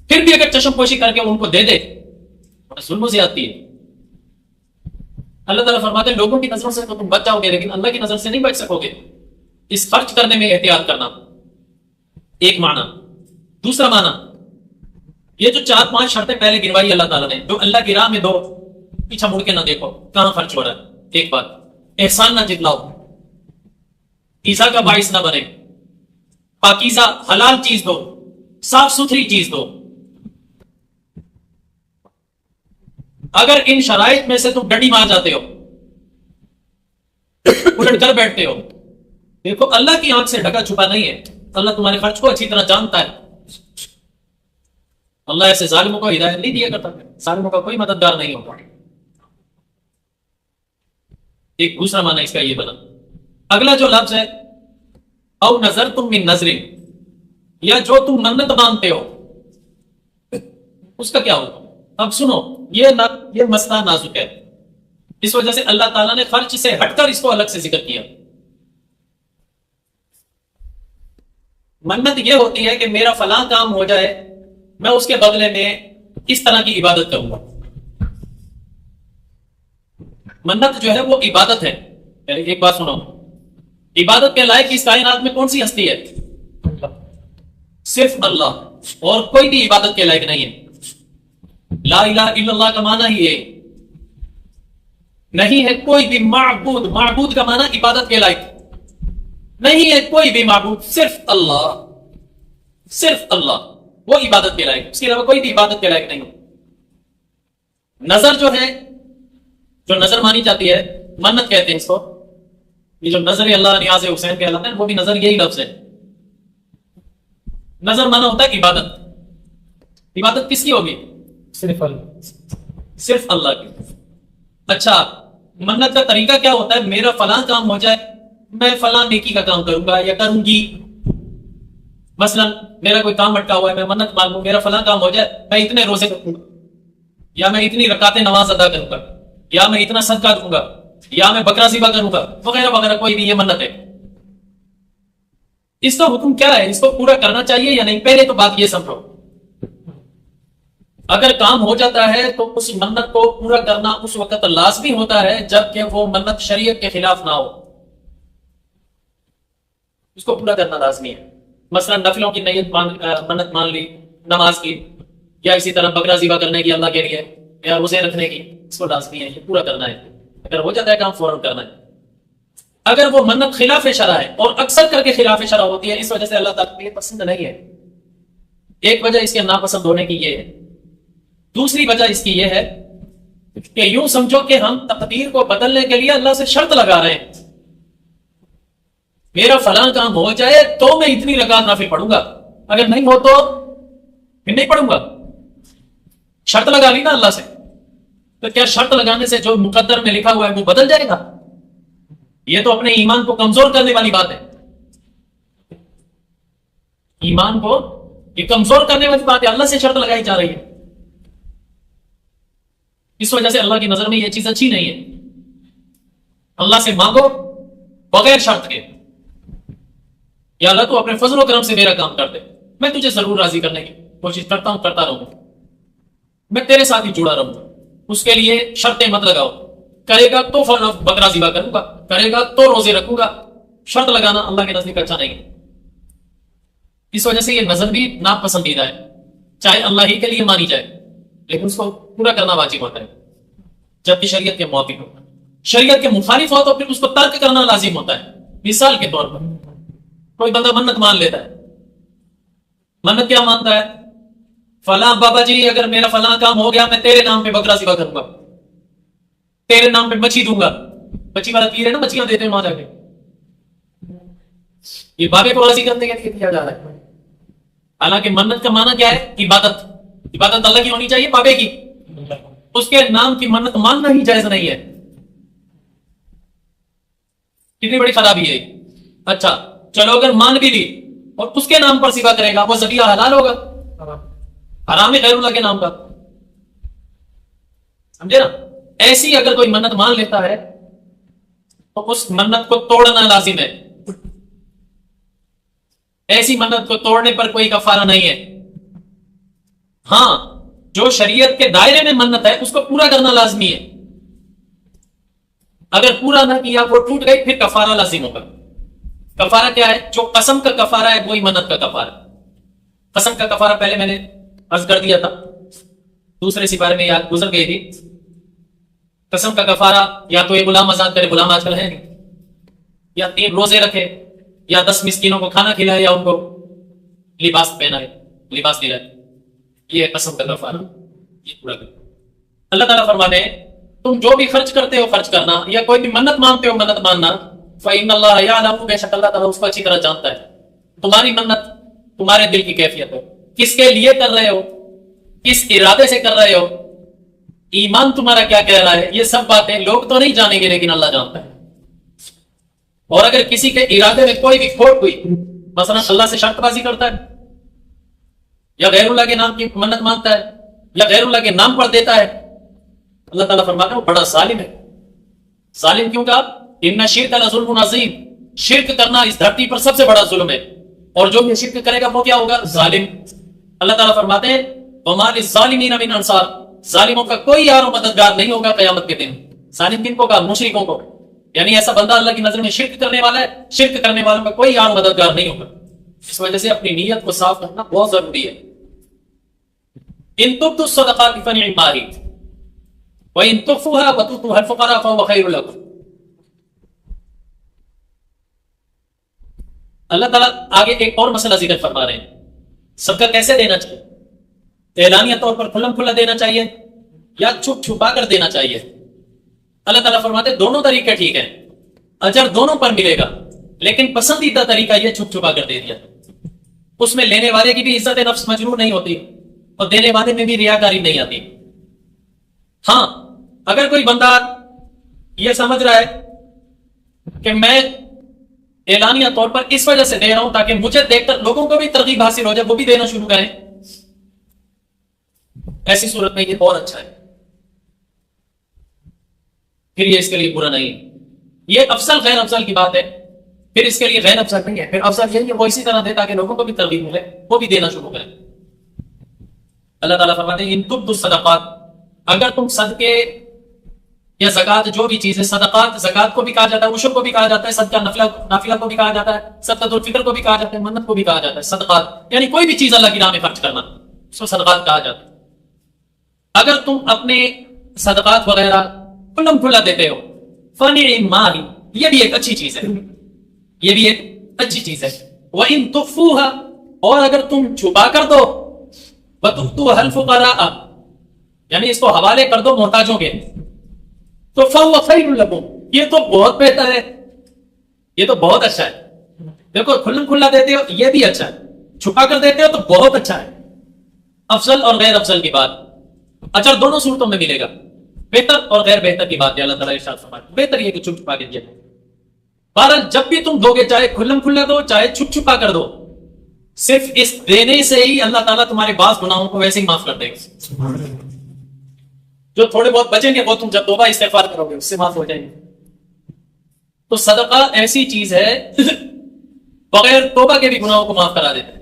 پھر بھی اگر چشم پوشی کر کے ان کو دے دے، ظلم و زیادتی ہے۔ اللہ تعالیٰ فرماتے ہیں لوگوں کی نظروں سے تو تم بچ جاؤ گے لیکن اللہ کی نظر سے نہیں بچ سکو گے۔ اس خرچ کرنے میں احتیاط کرنا ایک معنی۔ دوسرا معنی، یہ جو 4-5 شرطیں پہلے گنوائی اللہ تعالیٰ نے، جو اللہ کی راہ میں دو، پیچھا مڑ کے نہ دیکھو کہاں خرچ ہو رہا ہے، ایک بات، احسان نہ جتلاؤ، ایزا کا باعث نہ بنے، پاکیزہ حلال چیز دو، صاف ستھری چیز دو۔ اگر ان شرائط میں سے تم ڈنڈی مار جاتے ہو، الٹ کر بیٹھتے ہو، دیکھو اللہ کی آنکھ سے ڈھکا چھپا نہیں ہے، اللہ تمہارے خرچ کو اچھی طرح جانتا ہے۔ اللہ ایسے ظالموں کو ہدایت نہیں دیا کرتا، ظالموں کا کوئی مددگار نہیں ہوتا۔ ایک دوسرا معنی اس کا یہ بنا۔ اگلا جو لفظ ہے او نظر تم من نظر، یا جو تم منت مانتے ہو، اس کا کیا ہوگا؟ اب سنو، یہ مسئلہ نازک ہے، اس وجہ سے اللہ تعالیٰ نے خرچ سے ہٹ کر اس کو الگ سے ذکر کیا۔ منت یہ ہوتی ہے کہ میرا فلاں کام ہو جائے، میں اس کے بدلے میں اس طرح کی عبادت کروں گا۔ منت جو ہے وہ عبادت ہے۔ ایک بات سنو، عبادت کے لائق اس کائنات میں کون سی ہستی ہے؟ صرف اللہ، اور کوئی بھی عبادت کے لائق نہیں ہے۔ لا الہ الا اللہ کا معنی ہی ہے نہیں ہے کوئی بھی معبود، معبود کا معنی عبادت کے لائق نہیں ہے کوئی بھی معبود، صرف اللہ، صرف اللہ وہ عبادت کے لائق، اس کے علاوہ کوئی بھی عبادت کے لائق نہیں۔ نظر جو ہے، جو نظر مانی جاتی ہے، منت کہتے ہیں اس کو، یہ جو نظر اللہ نیاز حسین کہلاتا ہے وہ بھی نظر یہی لفظ ہے۔ نظر مانا ہوتا ہے عبادت، عبادت کس کی ہوگی؟ صرف اللہ، صرف اللہ کی۔ اچھا، منت کا طریقہ کیا ہوتا ہے؟ میرا فلاں کام ہو جائے، میں فلاں نیکی کا کام کروں گا یا کروں گی۔ مثلا میرا کوئی کام اٹکا ہوا ہے، میں منت مانگوں میرا فلاں کام ہو جائے، میں اتنے روزے رکھوں گا، یا میں اتنی رکعتیں نماز ادا کروں گا، یا میں اتنا صدقہ دوں گا، یا میں بکرا ذبح کروں گا، وغیرہ وغیرہ، کوئی بھی یہ منت ہے۔ اس کا حکم کیا ہے؟ اس کو پورا کرنا چاہیے یا نہیں؟ پہلے تو بات یہ سمجھو، اگر کام ہو جاتا ہے تو اس منت کو پورا کرنا اس وقت لازمی ہوتا ہے جبکہ وہ منت شریعت کے خلاف نہ ہو، اس کو پورا کرنا لازمی ہے۔ مثلا نفلوں کی منت مان لی، نماز کی، یا اسی طرح بکرا ذبح کرنے کی اللہ کے لیے، یا روزے رکھنے کی، اس کو لازمی ہے، یہ پورا کرنا ہے۔ اگر ہو جاتا ہے کام فوراً کرنا ہے۔ اگر وہ منت خلاف شرع ہے، اور اکثر کر کے خلاف شرع ہوتی ہے، اس وجہ سے اللہ تعالیٰ کو یہ پسند نہیں ہے۔ ایک وجہ اس کے ناپسند ہونے کی یہ ہے، دوسری وجہ اس کی یہ ہے کہ یوں سمجھو کہ ہم تقدیر کو بدلنے کے لیے اللہ سے شرط لگا رہے ہیں، میرا فلاں کام ہو جائے تو میں اتنی رکعت نافل پڑھوں گا، اگر نہیں ہو تو پھر نہیں پڑھوں گا۔ شرط لگا لی نا اللہ سے۔ تو کیا شرط لگانے سے جو مقدر میں لکھا ہوا ہے وہ بدل جائے گا؟ یہ تو اپنے ایمان کو کمزور کرنے والی بات ہے. ایمان کو یہ کمزور کرنے والی بات ہے. اللہ سے شرط لگائی جا رہی ہے. اس وجہ سے اللہ کی نظر میں یہ چیز اچھی نہیں ہے. اللہ سے مانگو بغیر شرط کے، یا اللہ تو اپنے فضل و کرم سے میرا کام کر دے، میں تجھے ضرور راضی کرنے کی کوشش کرتا ہوں، کرتا رہوں گا، میں تیرے ساتھ ہی جڑا رہوں گا. اس کے لیے شرطیں مت لگاؤ. کرے گا تو بکرا ذبح کروں گا، کرے گا تو روزے رکھوں گا. شرط لگانا اللہ کے نزدیک اچھا نہیں ہے. اس وجہ سے یہ نظر بھی ناپسندیدہ ہے. چاہے اللہ ہی کے لیے مانی جائے لیکن اس کو پورا کرنا واجب ہوتا ہے جبکہ شریعت کے موافق ہو. شریعت کے مخالف ہو تو پھر اس کو ترک کرنا لازم ہوتا ہے. مثال کے طور پر کوئی بندہ منت مان لیتا ہے. منت کیا مانتا ہے؟ فلاں بابا جی اگر میرا فلاں کام ہو گیا میں تیرے نام پہ بکرا ذبح کروں گا، تیرے نام پہ مچھی دوں گا. مچھی والا پیر ہے نا، مچھیاں دیتے ہیں وہاں جا کے. یہ بابے کو راضی کرنے کے لیے کیا جا رہا ہے. حالانکہ منت کا معنی کیا ہے؟ عبادت. عبادت اللہ کی ہونی چاہیے، بابے کی. اس کے نام کی منت ماننا ہی جائز نہیں ہے. کتنی بڑی خرابی ہے. اچھا چلو اگر مان بھی لی اور اس کے نام پر ذبح کرے گا، وہ ذبیحہ حلال ہوگا؟ حرام ہے غیر اللہ کے نام پر. سمجھے نا؟ ایسی اگر کوئی منت مان لیتا ہے تو اس منت کو توڑنا لازم ہے. ایسی منت کو توڑنے پر کوئی کفارہ نہیں ہے. ہاں جو شریعت کے دائرے میں منت ہے اس کو پورا کرنا لازمی ہے. اگر پورا نہ کیا وہ ٹوٹ گئی پھر کفارہ لازم ہوگا. کفارہ کیا ہے؟ جو قسم کا کفارہ ہے وہی منت کا کفارہ. قسم کا کفارہ پہلے میں نے عرض کر دیا تھا، دوسرے سپارے میں یاد گزر گئی تھی. قسم کا کفارہ یا تو یہ غلام آزاد کرے، غلام آج کل ہے نہیں، یا 3 روزے رکھے، یا 10 مسکینوں کو کھانا کھلائے، یا ان کو لباس پہنائے، لباس دلائے. یہ قسم کا کفارہ، یہ پورا کرے. اللہ تعالیٰ فرماتے ہیں تم جو بھی خرچ کرتے ہو خرچ کرنا، یا کوئی بھی منت مانتے ہو منت ماننا، فَإِنَّ اللَّهَ يَعْلَمُ، بے شک اللہ تعالیٰ اس کو اچھی طرح جانتا ہے. تمہاری منت تمہارے دل کی کیفیت ہے، کس کے لیے کر رہے ہو، کس ارادے سے کر رہے ہو، ایمان تمہارا کیا کہہ رہا ہے. یہ سب باتیں لوگ تو نہیں جانیں گے لیکن اللہ جانتا ہے. اور اگر کسی کے ارادے میں کوئی بھی کھوٹ ہوئی، مثلا اللہ سے شرط بازی کرتا ہے، یا غیر اللہ کے نام کی منت مانتا ہے، یا غیر اللہ کے نام پر دیتا ہے، اللہ تعالیٰ فرماتا ہے وہ بڑا ظالم ہے. ظالم کیوں کہا؟ ان الشرک لظلم عظیم. شرک کرنا اس دھرتی پر سب سے بڑا ظلم ہے، اور جو یہ شرک کرے گا وہ کیا ہوگا؟ ظالم. اللہ تعالیٰ فرماتے ہیں وَمَا لِلظَّالِمِينَ مِنْ أَنصَارٍ، ظالموں کا کوئی یار و مددگار نہیں ہوگا قیامت کے دن. ظالم کن کو کہا؟ مشرکوں کو. یعنی ایسا بندہ اللہ کی نظر میں شرک کرنے والا ہے، شرک کرنے والوں کا کوئی یار و مددگار نہیں ہوگا. اس وجہ سے اپنی نیت کو صاف رکھنا بہت ضروری ہے. ان تبدوا الصدقات فنعما هي وان تخفوها وتؤتوها الفقراء فهو خير لكم. اللہ تعالیٰ آگے ایک اور مسئلہ ذکر فرما رہے ہیں. صدقہ کیسے دینا چاہیے؟ اعلانیہ طور پر کھلم کھلا دینا چاہیے یا چھپ چھپا کر دینا چاہیے؟ اللہ تعالیٰ فرماتے ہیں دونوں طریقے ٹھیک ہیں، اجر دونوں پر ملے گا، لیکن پسندیدہ طریقہ یہ چھپ چھپا کر دے دیا. اس میں لینے والے کی بھی عزت نفس مجروح نہیں ہوتی اور دینے والے میں بھی ریاکاری نہیں آتی. ہاں اگر کوئی بندہ یہ سمجھ رہا ہے کہ میں اعلانیہ طور پر اس وجہ سے دے رہا ہوں تاکہ مجھے دیکھ کر لوگوں کو بھی ترغیب حاصل ہو جائے، وہ بھی دینا شروع کریں، ایسی صورت میں یہ اور اچھا ہے، پھر یہ اس کے لیے برا نہیں ہے. یہ افضل غیر افضل کی بات ہے، پھر اس کے لیے غیر افضل نہیں ہے. پھر افضل یہ وہ اسی طرح دے تاکہ لوگوں کو بھی ترغیب ملے، وہ بھی دینا شروع کریں. اللہ تعالیٰ فرماتے ہیں ان تبدوا الصدقات، اگر تم صدقے یا زکات، جو بھی چیز ہے، صدقات زکات کو بھی کہا جاتا ہے، عشر کو بھی کہا جاتا ہے، صدقہ نافلہ کو بھی کہا جاتا ہے، صدقۃ الفطر کو بھی کہا جاتا ہے، منت کو بھی کہا جاتا ہے. صدقات یعنی کوئی بھی چیز اللہ کی راہ میں خرچ کرنا، اس کو صدقات کہا جاتا ہے. اگر تم اپنے صدقات وغیرہ کھلم کھلا دیتے ہو فنعما ہی، یہ بھی ایک اچھی چیز ہے، یہ بھی ایک اچھی چیز ہے. وَإِن تُخْفُوهَا، اور اگر تم چھپا کر دو، وَتُؤْتُوهَا الْفُقَرَاءَ، یعنی اس کو حوالے کر دو محتاجوں کے، تو فَهُوَ خَيْرٌ لَكُمْ، یہ تو بہت بہتر ہے، یہ تو بہت اچھا ہے. دیکھو کھلم کھلا دیتے ہو یہ بھی اچھا ہے، چھپا کر دیتے ہو تو بہت اچھا ہے. افضل اور غیر افضل کی بات، اجر دونوں صورتوں میں ملے گا. بہتر اور غیر بہتر کی بات ہے اللہ تعالیٰ ارشاد فرماتے ہیں بہتر یہ کہ چھپ چھپا کے دیا. بہرحال جب بھی تم دو گے چاہے کھلم کھلا دو چاہے چھپ چھپا کر دو, صرف اس دینے سے ہی اللہ تعالیٰ تمہارے بعض گناہوں کو ویسے ہی معاف کر دے گا. جو تھوڑے بہت بچیں گے وہ تم جب توبہ استغفار کرو گے اس سے معاف ہو جائیں گے. تو صدقہ ایسی چیز ہے بغیر توبہ کے بھی گناہوں کو معاف کرا دیتا ہے.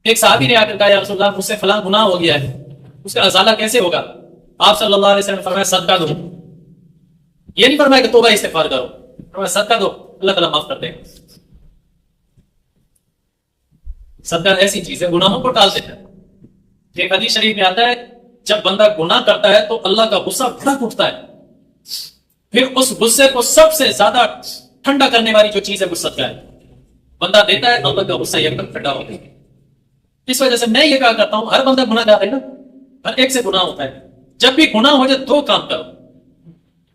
ایک صحابی نے آ کر کہا یا رسول اللہ مجھ سے فلاں گناہ ہو گیا ہے, اس کا ازالہ کیسے ہوگا؟ آپ صلی اللہ علیہ وسلم نے فرمایا صدقہ دو. یہ نہیں فرمایا کہ توبہ استغفار کرو, فرمایا صدقہ دو, اللہ تعالیٰ معاف کر دے گا. صدقہ ایسی چیز ہے گناہوں کو ٹال دیتا ہے. ایک حدیث شریف میں آتا ہے جب بندہ گناہ کرتا ہے تو اللہ کا غصہ بھڑک اٹھتا ہے, پھر اس غصے کو سب سے زیادہ ٹھنڈا کرنے والی جو چیز ہے وہ صدقہ ہے. بندہ دیتا ہے اللہ کا غصہ ایک دم ٹھنڈا ہو گیا. اس وجہ سے میں یہ کہا کرتا ہوں ہر بندہ گناہ گار ہے نا, ہر ایک سے گناہ ہوتا ہے. جب بھی گناہ ہو جائے دو کام کرو,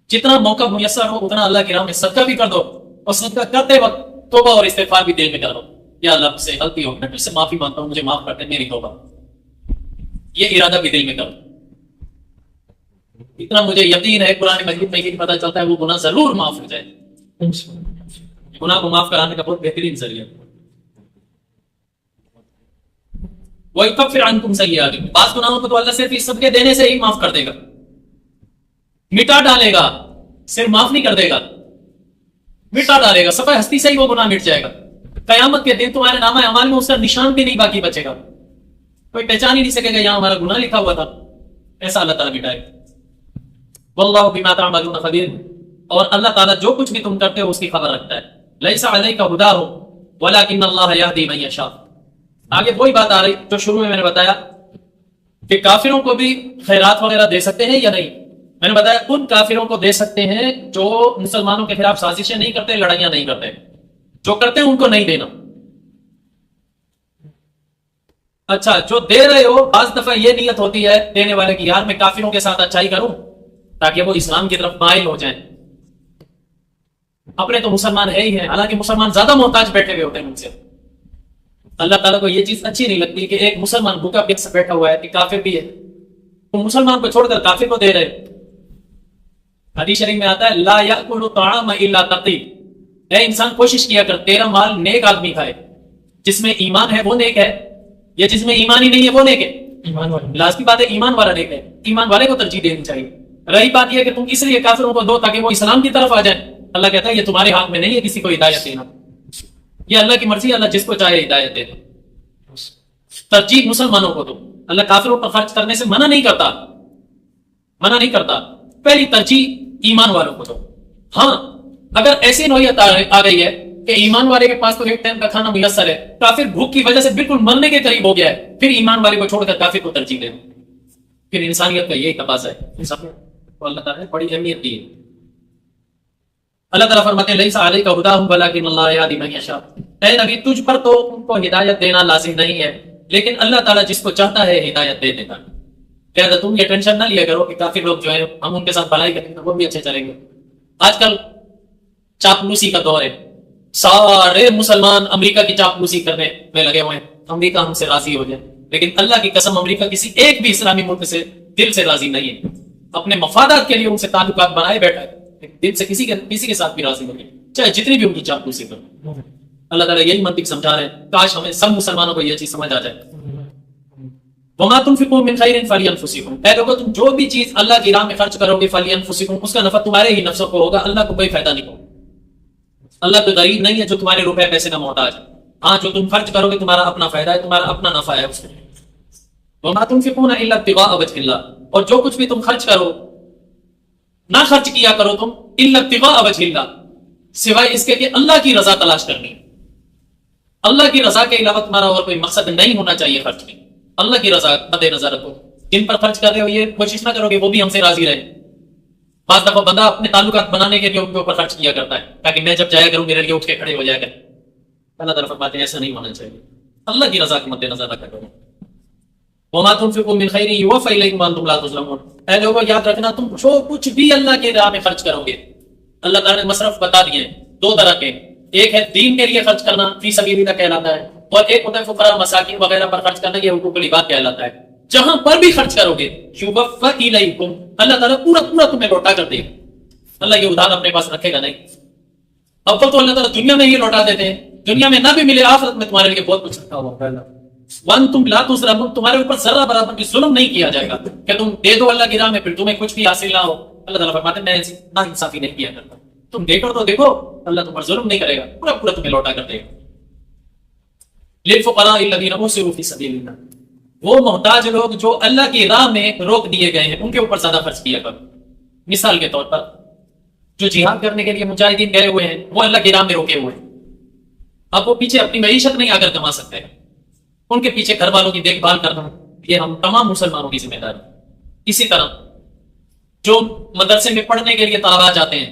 جتنا موقع میسر ہو اتنا اللہ کی راہ میں صدقہ بھی کر دو, اور صدقہ کرتے وقت توبہ اور استغفار بھی دل میں کر دو. یا اللہ سے غلطی ہو, میں تجھ سے معافی مانگتا ہوں, مجھے معاف کر دے, میری توبہ. یہ ارادہ بھی دل میں کرو. اتنا مجھے یقین ہے قرآن مجید میں یہ پتہ چلتا ہے وہ گناہ ضرور معاف ہو جائے. گناہ کو معاف کرانے کا بہت بہترین ذریعہ. وَيُكَفِّرْ عَنْكُمْ سَيِّئَاتِكُمْ, بعض گناہوں کو تو اللہ صرف اس صدقے دینے سے ہی معاف کر دے گا, مٹا ڈالے گا, صرف معاف نہیں کر دے گا, مٹا ڈالے گا, صفحہ ہستی سے ہی وہ گناہ مٹ جائے گا. قیامت کے دن تمہارے نامہ اعمال میں اس کا نشان بھی نہیں باقی بچے گا, کوئی پہچان ہی نہیں سکے گا یہاں ہمارا گناہ لکھا ہوا تھا. ایسا اللہ تعالیٰ مٹائے گا. واللہ بما تعملون خبیر, اور اللہ تعالیٰ جو کچھ بھی تم کرتے ہو اس کی خبر رکھتا ہے. لیس علیک ھداھم ولکن اللہ یہدی من یشاء. آگے وہی بات آ رہی جو شروع میں نے بتایا کہ کافروں کو بھی خیرات وغیرہ دے سکتے ہیں یا نہیں. میں نے بتایا ان کافروں کو دے سکتے ہیں جو مسلمانوں کے خلاف سازشیں نہیں کرتے, لڑائیاں نہیں کرتے. جو کرتے ہیں ان کو نہیں دینا. اچھا جو دے رہے ہو بعض دفعہ یہ نیت ہوتی ہے دینے والے کی یار میں کافروں کے ساتھ اچھائی کروں تاکہ وہ اسلام کی طرف مائل ہو جائیں. اپنے تو مسلمان ہے ہی ہیں, حالانکہ مسلمان زیادہ محتاج بیٹھے ہوئے ہوتے ہیں ان سے. اللہ تعالیٰ کو یہ چیز اچھی نہیں لگتی کہ ایک مسلمان بھوکا پیٹ سے بیٹھا ہوا ہے کہ کافر بھی ہے, تو مسلمان کو چھوڑ کر کافر کو دے رہے. حدیث شریف میں آتا ہے لا یأکل الطعام الا تقی, اے انسان کوشش کیا کر تیرا مال نیک آدمی کھائے. جس میں ایمان ہے وہ نیک ہے, یا جس میں ایمان ہی نہیں ہے وہ نیک ہے. لازمی بات ہے ایمان والا نیک ہے, ایمان والے کو ترجیح دینی چاہیے. رہی بات یہ کہ تم اس لیے کافروں کو دو تاکہ وہ اسلام کی طرف آ جائیں, اللہ کہتا ہے یہ تمہارے ہاتھ میں نہیں ہے کسی کو ہدایت دینا, یہ اللہ کی مرضی, اللہ جس کو چاہے ہدایت دے. ترجیح مسلمانوں کو دو. اللہ کافروں پر خرچ کرنے سے منع نہیں کرتا, منع نہیں کرتا, پہلی ترجیح ایمان والوں کو دو. ہاں اگر ایسی نوعیت آ گئی ہے کہ ایمان والے کے پاس تو ایک ٹائم کا کھانا میسر ہے, کافر بھوک کی وجہ سے بالکل مرنے کے قریب ہو گیا ہے, پھر ایمان والے کو چھوڑ کر کافر کو ترجیح دے. پھر انسانیت کا یہی تقاضا ہے. اللہ تعالیٰ نے بڑی اہمیت دی ہے. اللہ تعالیٰ فرماتے ہیں لیس علیک ھداھم ولکن اللہ یہدی من یشاء. اے نبی تجھ پر تو ان کو ہدایت دینا لازم نہیں ہے, لیکن اللہ تعالیٰ جس کو چاہتا ہے ہدایت دے دیتا. لہٰذا تم یہ ٹینشن نہ لیا کرو کہ کافر لوگ جو ہیں ہم ان کے ساتھ بھلائی کریں گے وہ بھی اچھے چلیں گے. آج کل چاپلوسی کا دور ہے, سارے مسلمان امریکہ کی چاپلوسی کرنے میں لگے ہوئے ہیں, امریکہ ہم سے راضی ہو جائے. لیکن اللہ کی قسم امریکہ کسی ایک بھی اسلامی ملک سے دل سے راضی نہیں ہے. اپنے مفادات کے لیے ان سے تعلقات بنائے بیٹھا ہے, دل سے کسی کے ساتھ بھی راضی نہیں ہے, چاہے جتنی بھی ان کی چاپلوسی کرو. اللہ تعالیٰ یہی منطق سمجھا رہے ہیں, کاش ہمیں سب مسلمانوں کو یہ چیز سمجھ آ جائے. وَمَا تُنْفِقُوا مِنْ خَيْرٍ فَلِأَنفُسِكُمْ, اے لوگوں تم جو بھی چیز اللہ کی راہ میں خرچ کرو گے فَلِأَنفُسِكُمْ, اس کا نفع تمہارے ہی نفسوں کو ہوگا, اللہ کو کوئی فائدہ نہیں ہوگا. اللہ تو غریب نہیں ہے جو تمہارے روپے پیسے کا محتاج ہے. ہاں جو تم خرچ کرو گے تمہارا اپنا فائدہ ہے, تمہارا اپنا نفع ہے اس میں. وَمَا تُنْفِقُونَ إِلَّا ابْتِغَاءَ وَجْهِ اللَّهِ, اور جو کچھ بھی تم خرچ کرو نہ خرچ کیا کرو تم إِلَّا ابْتِغَاءَ وَجْهِ اللَّهِ, سوائے اس کے کہ اللہ کی رضا تلاش کرنی. اللہ کی رضا کے علاوہ تمہارا اور کوئی مقصد نہیں ہونا چاہیے خرچ میں. اللہ کی رضا مد نظر رکھو. جن پر خرچ کر رہے ہو یہ کوشش نہ کرو کہ وہ بھی ہم سے راضی رہے. بعض دفعہ بندہ اپنے تعلقات بنانے کے لیے ان کے اوپر خرچ کیا کرتا ہے تاکہ میں جب جایا کروں میرے لیے اٹھ کے کھڑے ہو جایا کریں. اللہ تعالیٰ فرماتے ہیں ایسا نہیں ہونا چاہیے, اللہ کی رضا کے مد نظر رکھا کرو. وَمَا تُنْفِقُوا مِنْ خَيْرٍ يُوَفَّ إِلَيْكُمْ وَأَنْتُمْ لَا تُظْلَمُونَ, اے لوگوں یاد رکھنا تم جو کچھ بھی اللہ کی راہ میں خرچ کرو گے, اللہ تعالیٰ نے مصرف بتا دیے ہیں دو طرح کے. ایک ہے دین کے لیے خرچ کرنا, فی سبیل اللہ کہلاتا ہے, اور ایک ہوتا ہے فقراء مساکین وغیرہ پر خرچ کرنا, یہ حقوق العباد کہلاتا ہے. جہاں پر بھی خرچ کرو گے یوفا الیکم، اللہ تعالیٰ پورا پورا تمہیں لوٹا کر دے گا. اللہ یہ ادھار اپنے پاس رکھے گا نہیں. اب تو اللہ تعالیٰ دنیا میں ہی لوٹا دیتے ہیں، دنیا میں نہ بھی ملے آخرت میں تمہارے لیے بہت کچھ رکھا ہوا. وانتم لا تظلمون، تمہارے اوپر ذرہ برابر بھی ظلم نہیں کیا جائے گا کہ تم دے دو اللہ کی راہ میں پھر تمہیں کچھ بھی حاصل نہ ہو. اللہ تعالیٰ فرماتے ہیں میں نا انصافی نہیں کیا کرتا. تم دیکھو تو دیکھو، اللہ تم پر ظلم نہیں کرے گا، پورا پورا تمہیں لوٹا کر دے گا. للفقراء الذین احصروا فی سبیل اللہ، وہ محتاج لوگ جو اللہ کی راہ میں روک دیے گئے ہیں ان کے اوپر زیادہ خرچ کیا کرو. مثال کے طور پر جو جہاد کرنے کے لیے مجاہدین گئے ہوئے ہیں وہ اللہ کی راہ میں روکے ہوئے ہیں، اب وہ پیچھے اپنی معیشت نہیں آ کر کما سکتے، ان کے پیچھے گھر والوں کی دیکھ بھال کرنا یہ ہم تمام مسلمانوں کی ذمہ داری. اسی طرح جو مدرسے میں پڑھنے کے لیے طلباء جاتے ہیں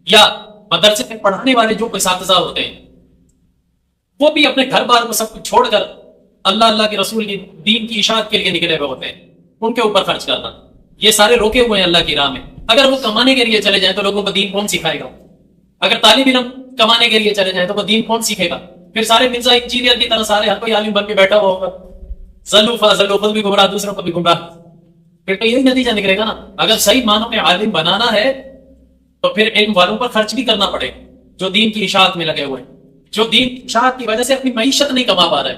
یا مدرسے میں پڑھانے والے جو اساتذہ ہوتے ہیں وہ بھی اپنے گھر بار کو سب کچھ چھوڑ کر اللہ کے رسول کی دین کی اشاعت کے لیے نکلے ہوئے ہوتے ہیں. ان کے اوپر خرچ کرنا یہ سارے روکے ہوئے ہیں اللہ کی راہ میں. اگر وہ کمانے کے لیے چلے جائیں تو لوگوں کو دین کون سکھائے گا؟ اگر طالب علم کمانے کے لیے چلے جائیں تو وہ دین کون سیکھے گا؟ پھر سارے مرزا انجینئر کی طرح سارے ہر کوئی عالم بن کے بیٹھا ہوا ہوگا، ذلو خود بھی گمراہ دوسروں کو بھی گمراہ. پھر تو یہی نتیجہ نکلے گا نا. اگر صحیح معنوں میں عالم بنانا ہے تو پھر علم والوں پر خرچ بھی کرنا پڑے جو دین کی اشاعت میں لگے ہوئے ہیں، جو دین کی اشاعت کی وجہ سے اپنی معیشت نہیں کما پا رہے.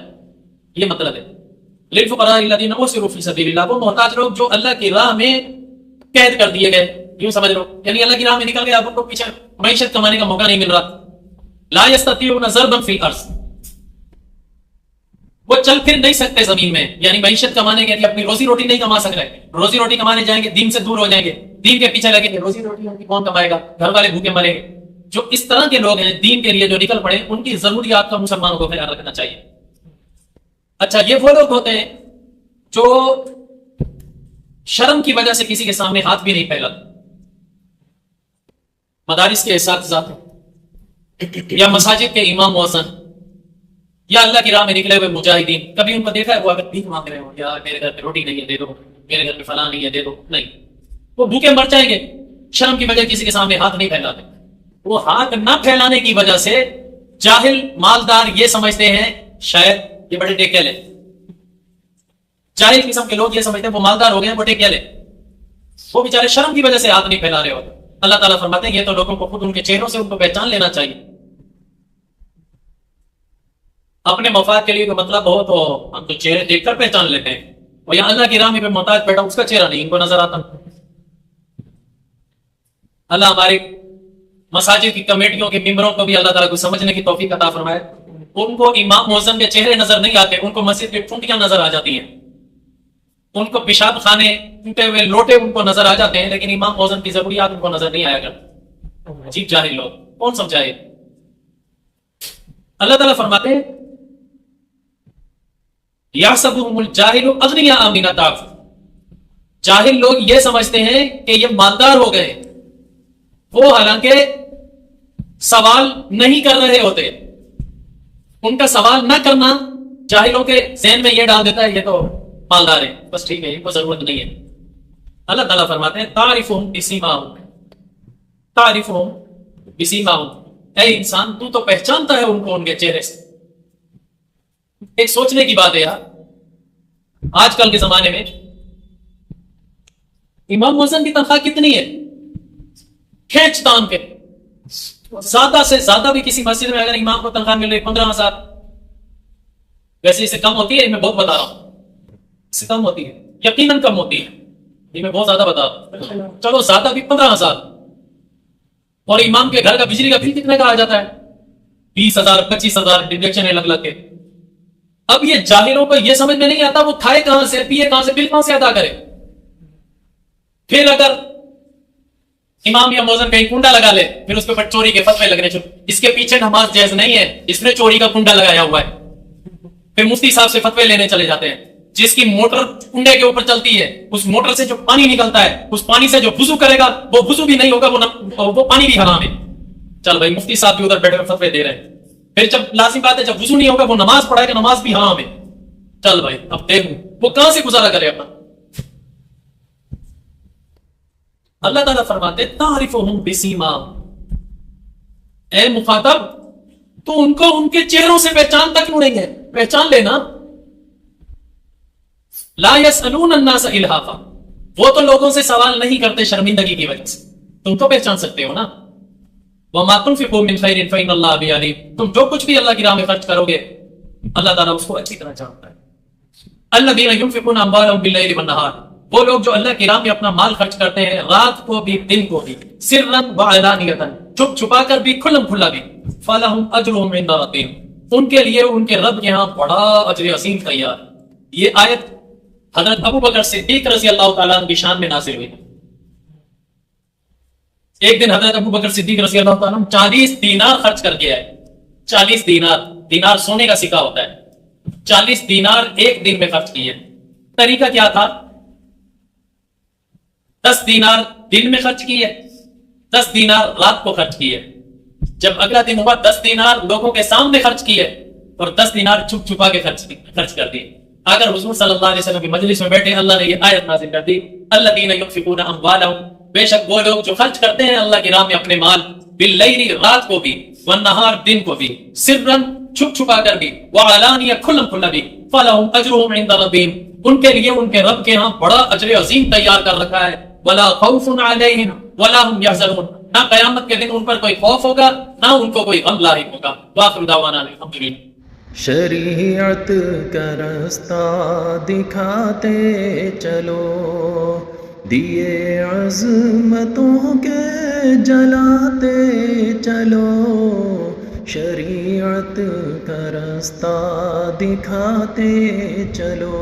یہ مطلب ہے للفقراء الذین احصروا فی سبیل اللہ، وہ محتاج لوگ جو اللہ کی راہ میں قید کر دیے گئے. یوں سمجھ لو یعنی اللہ کی راہ میں نکل گئے، اب ان کو پیچھے معیشت کمانے کا موقع نہیں مل رہا. لا یستطیعون ضربا فی الارض، وہ چل پھر نہیں سکتے زمین میں، یعنی معیشت کمانے کے لیے اپنی روزی روٹی نہیں کما سک رہے. روزی روٹی کمانے جائیں گے دین سے دور ہو جائیں گے، دین کے پیچھے لگیں گے، روزی روٹی ان کی کون کمائے گا؟ گھر والے بھوکے مریں گے. جو اس طرح کے لوگ ہیں دین کے لیے جو نکل پڑے ان کی ضروریات کا مسلمانوں کو خیال رکھنا چاہیے. اچھا یہ وہ لوگ ہوتے ہیں جو شرم کی وجہ سے کسی کے سامنے ہاتھ بھی نہیں پھیلاتے. مدارس کے اساتذہ یا مساجد کے امام مؤذن یا اللہ کی راہ میں نکلے ہوئے مجاہدین، کبھی ان کو دیکھا ہے وہ اگر بھیک مانگ رہے ہو یا میرے گھر پہ روٹی نہیں ہے دے دو، میرے گھر پہ فلاں نہیں ہے دے دو؟ نہیں، وہ بھوکے مر جائیں گے. شرم کی وجہ کسی کے سامنے ہاتھ نہیں پھیلاتے. وہ ہاتھ نہ پھیلانے کی وجہ سے جاہل مالدار یہ سمجھتے ہیں شاید یہ بڑے ٹیکل ہے. جاہل قسم کے لوگ یہ سمجھتے ہیں وہ مالدار ہو گئے ہیں، وہ ٹیکل ہے. وہ بیچارے شرم کی وجہ سے ہاتھ نہیں پھیلا رہے ہوتے. اللہ تعالیٰ فرماتے ہیں یہ تو لوگوں کو خود ان کے چہروں سے ان کو پہچان لینا چاہیے. اپنے مفاد کے لیے کوئی مطلب ہو تو ہم تو چہرے دیکھ کر پہچان لیتے ہیں، اور یہاں اللہ کی راہ میں محتاج بیٹھا اس کا چہرہ نہیں ان کو نظر آتا. اللہ ہمارے مساجد کی کمیٹیوں کے ممبروں کو بھی اللہ تعالیٰ کو سمجھنے کی توفیق عطا فرمائے. ان کو امام مؤذن کے چہرے نظر نہیں آتے، ان کو مسجد میں ٹھنڈیاں نظر آ جاتی ہیں، ان کو پیشاب خانے ٹوٹے ہوئے لوٹے ان کو نظر آ جاتے ہیں، لیکن امام مؤذن کی ضروریات ان کو نظر نہیں آیا کرتی. عجیب جاہل لوگ، کون سمجھائے؟ اللہ تعالیٰ فرماتے ہیں یحسبهم الجاہل اغنیاء من التعفف، جاہل لوگ یہ سمجھتے ہیں کہ یہ مالدار ہو گئے، وہ حالانکہ سوال نہیں کر رہے ہوتے. ان کا سوال نہ کرنا جاہلوں کے ذہن میں یہ ڈال دیتا ہے یہ تو مالدار ہے، بس ٹھیک ہے ان کو ضرورت نہیں ہے. اللہ تعالیٰ فرماتے ہیں تعرفهم بسیماہم، تعرفهم بسیماہم، اے انسان تو پہچانتا ہے ان کو ان کے چہرے سے. ایک سوچنے کی بات ہے یار، آج کل کے زمانے میں امام مؤذن کی تنخواہ کتنی ہے؟ کھینچ تان کے زیادہ سے زیادہ بھی کسی مسجد میں اگر امام کو تنخواہ مل رہی 15,000، ویسے اس سے کم ہوتی ہے، میں بہت بتا رہا ہوں، اس سے کم ہوتی ہے، یقیناً کم ہوتی ہے، یہ میں بہت زیادہ بتا رہا ہوں. چلو زیادہ بھی 15,000، اور امام کے گھر کا بجلی کا بل کتنے کا آ جاتا ہے؟ 20,000 25,000 ڈیڈکشن لگ لگ کے. اب یہ جاہلوں کو یہ سمجھ میں نہیں آتا وہ کھائے کہاں سے، پیے کہاں سے، بل کہاں سے ادا کرے. پھر اگر امام یا مؤذن کہیں کنڈا لگا لے پھر اس کے اوپر چوری کے فتوے لگنے شروع، اس کے پیچھے نماز جائز نہیں ہے، اس نے چوری کا کنڈا لگایا ہوا ہے. پھر مفتی صاحب سے فتوے لینے چلے جاتے ہیں. جس کی موٹر کنڈے کے اوپر چلتی ہے اس موٹر سے جو پانی نکلتا ہے اس پانی سے جو وضو کرے گا وہ وضو بھی نہیں ہوگا، وہ پانی بھی حرام ہے. چل بھائی مفتی صاحب بھی ادھر بیٹھے ہوئے فتوے دے رہے ہیں. پھر جب لازم بات ہے جب وضو نہیں ہوگا وہ نماز پڑھائے گا، نماز بھی حرام ہے. چل بھائی اب دیکھوں وہ کہاں سے گزارا کرے اپنا. اللہ تعالیٰ فرماتے تعرفهم بسیماہم، اے مخاطب تو ان کو ان کے چہروں سے پہچان تک نہیں ہے، پہچان لینا. لا يسألون الناس الحافا، وہ تو لوگوں سے سوال نہیں کرتے شرمندگی کی وجہ سے، تم تو پہچان سکتے ہو نا. وما تنفقوا من خیر فإن اللہ به علیم، تم جو کچھ بھی اللہ کی راہ میں خرچ کرو گے اللہ تعالیٰ اس کو اچھی طرح جانتا ہے. الذین ينفقون اموالهم باللیل والنہار، وہ لوگ جو اللہ کی راہ میں اپنا مال خرچ کرتے ہیں رات کو بھی دن کو بھی، سرا وعلانیۃ، چھپ چھپا کر بھی کھلم کھلا بھی، فلہم اجرہم عند ربہم، ان کے لیے ان کے رب کے ہاں بڑا اجر عظیم تیار. یہ آیت حضرت ابو بکر صدیق رضی اللہ تعالیٰ عنہ کی شان میں نازل ہوئی. ایک دن حضرت ابو بکر صدیق رضی اللہ تعالیٰ عنہ 40 دینار خرچ کر کے آئے. 40 دینار، دینار سونے کا سکہ ہوتا ہے، 40 دینار ایک دن میں خرچ کیے. طریقہ کیا تھا؟ 10 دینار دن میں خرچ کیے، 10 دینار رات کو خرچ کیے. جب اگلا دن ہوا 10 دینار لوگوں کے سامنے خرچ کیے اور 10 دینار چھپ چھپا کے خرچ کر دیے. اگر حضور صلی اللہ علیہ وسلم کی مجلس میں بیٹھے اللہ نے یہ آیت نازل کر دی، الذین ينفقون اموالهم، بے شک وہ لوگ جو خرچ کرتے ہیں اللہ کی راہ میں اپنے مال، باللیل رات کو بھی، والنہار دن کو بھی، سرا چھپ چھپا کر بھی، وعلانیہ کھلم کھلا بھی، فلہم اجرہم عند ربہم، ان کے لیے ان کے رب کے ہاں بڑا اجر عظیم تیار کر رکھا ہے. ولا خوف علیہم ولا هم یحزنون، نہ قیامت کے دن ان پر کوئی خوف ہوگا نہ ان کو کوئی غم لاحق ہوگا. وآخر دعوانا الحمدللہ. شریعت کا رستہ دکھاتے چلو، دیے عظمتوں کے جلاتے چلو، شریعت کا رستہ دکھاتے چلو.